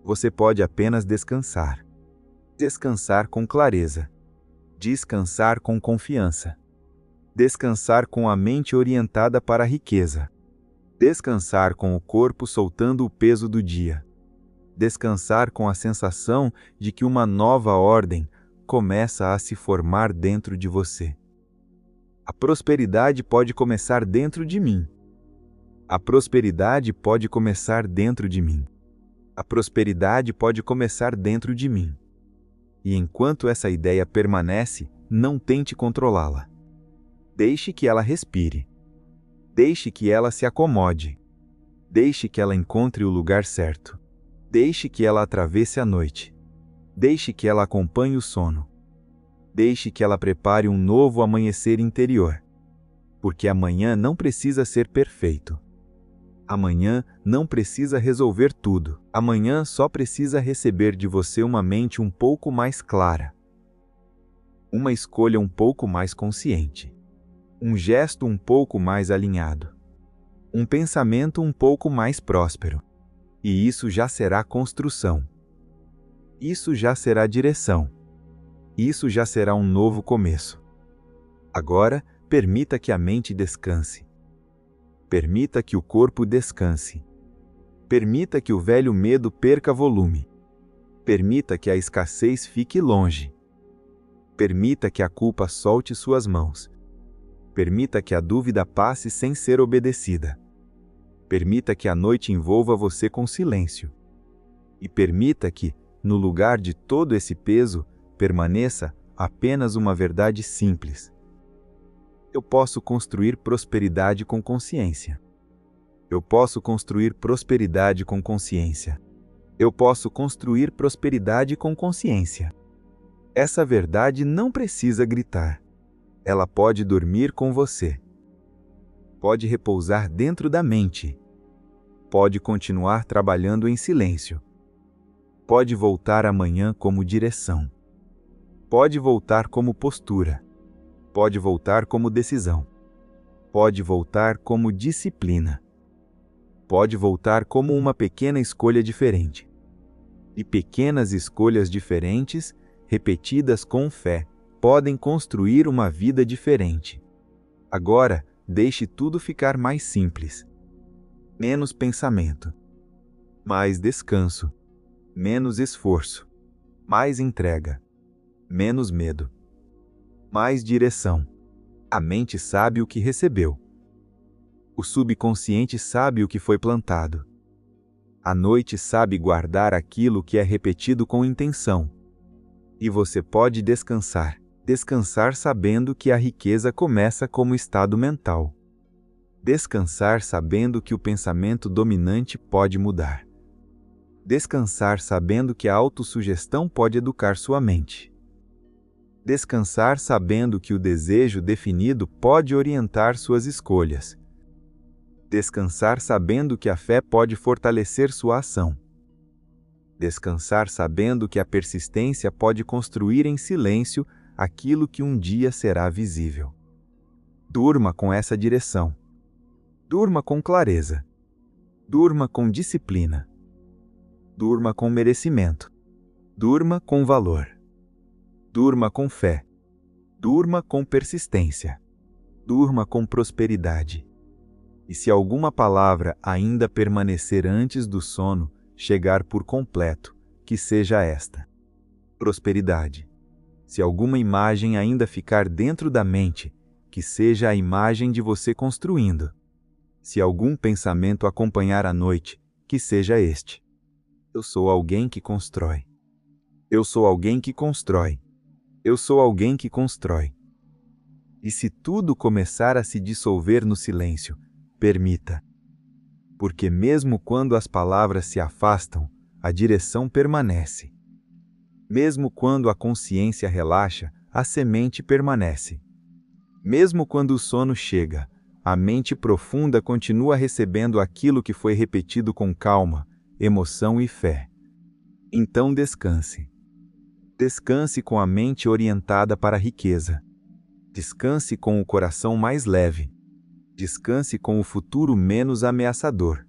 Você pode apenas descansar. Descansar com clareza. Descansar com confiança. Descansar com a mente orientada para a riqueza. Descansar com o corpo soltando o peso do dia. Descansar com a sensação de que uma nova ordem começa a se formar dentro de você. A prosperidade pode começar dentro de mim. A prosperidade pode começar dentro de mim. A prosperidade pode começar dentro de mim. E enquanto essa ideia permanece, não tente controlá-la. Deixe que ela respire. Deixe que ela se acomode. Deixe que ela encontre o lugar certo. Deixe que ela atravesse a noite. Deixe que ela acompanhe o sono. Deixe que ela prepare um novo amanhecer interior. Porque amanhã não precisa ser perfeito. Amanhã não precisa resolver tudo. Amanhã só precisa receber de você uma mente um pouco mais clara. Uma escolha um pouco mais consciente. Um gesto um pouco mais alinhado. Um pensamento um pouco mais próspero. E isso já será construção. Isso já será direção. Isso já será um novo começo. Agora, permita que a mente descanse. Permita que o corpo descanse. Permita que o velho medo perca volume. Permita que a escassez fique longe. Permita que a culpa solte suas mãos. Permita que a dúvida passe sem ser obedecida. Permita que a noite envolva você com silêncio. E permita que, no lugar de todo esse peso, permaneça apenas uma verdade simples. Eu posso construir prosperidade com consciência. Eu posso construir prosperidade com consciência. Eu posso construir prosperidade com consciência. Essa verdade não precisa gritar. Ela pode dormir com você. Pode repousar dentro da mente. Pode continuar trabalhando em silêncio. Pode voltar amanhã como direção. Pode voltar como postura. Pode voltar como decisão. Pode voltar como disciplina. Pode voltar como uma pequena escolha diferente. E pequenas escolhas diferentes, repetidas com fé, podem construir uma vida diferente. Agora, deixe tudo ficar mais simples. Menos pensamento. Mais descanso. Menos esforço. Mais entrega. Menos medo. Mais direção. A mente sabe o que recebeu. O subconsciente sabe o que foi plantado. A noite sabe guardar aquilo que é repetido com intenção. E você pode descansar. Descansar sabendo que a riqueza começa como estado mental. Descansar sabendo que o pensamento dominante pode mudar. Descansar sabendo que a autossugestão pode educar sua mente. Descansar sabendo que o desejo definido pode orientar suas escolhas. Descansar sabendo que a fé pode fortalecer sua ação. Descansar sabendo que a persistência pode construir em silêncio aquilo que um dia será visível. Durma com essa direção. Durma com clareza. Durma com disciplina. Durma com merecimento. Durma com valor. Durma com fé. Durma com persistência. Durma com prosperidade. E se alguma palavra ainda permanecer antes do sono chegar por completo, que seja esta: prosperidade. Se alguma imagem ainda ficar dentro da mente, que seja a imagem de você construindo. Se algum pensamento acompanhar a noite, que seja este: eu sou alguém que constrói. Eu sou alguém que constrói. Eu sou alguém que constrói. E se tudo começar a se dissolver no silêncio, Permita. Porque mesmo quando as palavras se afastam, a direção permanece. Mesmo quando a consciência relaxa, a semente permanece. Mesmo quando o sono chega, a mente profunda continua recebendo aquilo que foi repetido com calma, emoção e fé. Então descanse. Descanse com a mente orientada para a riqueza. Descanse com o coração mais leve. Descanse com o futuro menos ameaçador.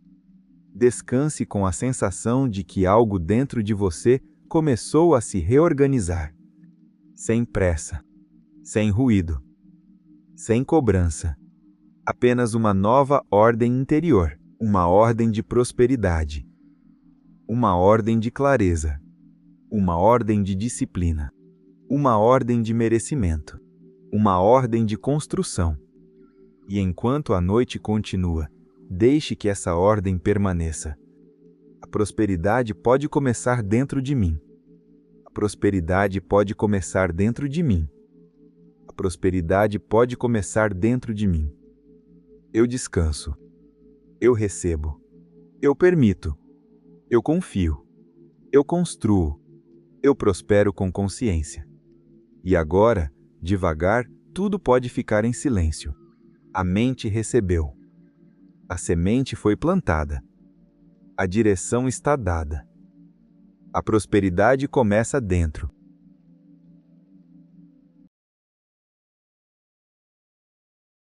Descanse com a sensação de que algo dentro de você começou a se reorganizar. Sem pressa, sem ruído, sem cobrança. Apenas uma nova ordem interior, uma ordem de prosperidade, uma ordem de clareza, uma ordem de disciplina, uma ordem de merecimento, uma ordem de construção. E enquanto a noite continua, deixe que essa ordem permaneça. A prosperidade pode começar dentro de mim. A prosperidade pode começar dentro de mim. A prosperidade pode começar dentro de mim. Eu descanso. Eu recebo. Eu permito. Eu confio. Eu construo. Eu prospero com consciência. E agora, devagar, tudo pode ficar em silêncio. A mente recebeu. A semente foi plantada. A direção está dada. A prosperidade começa dentro.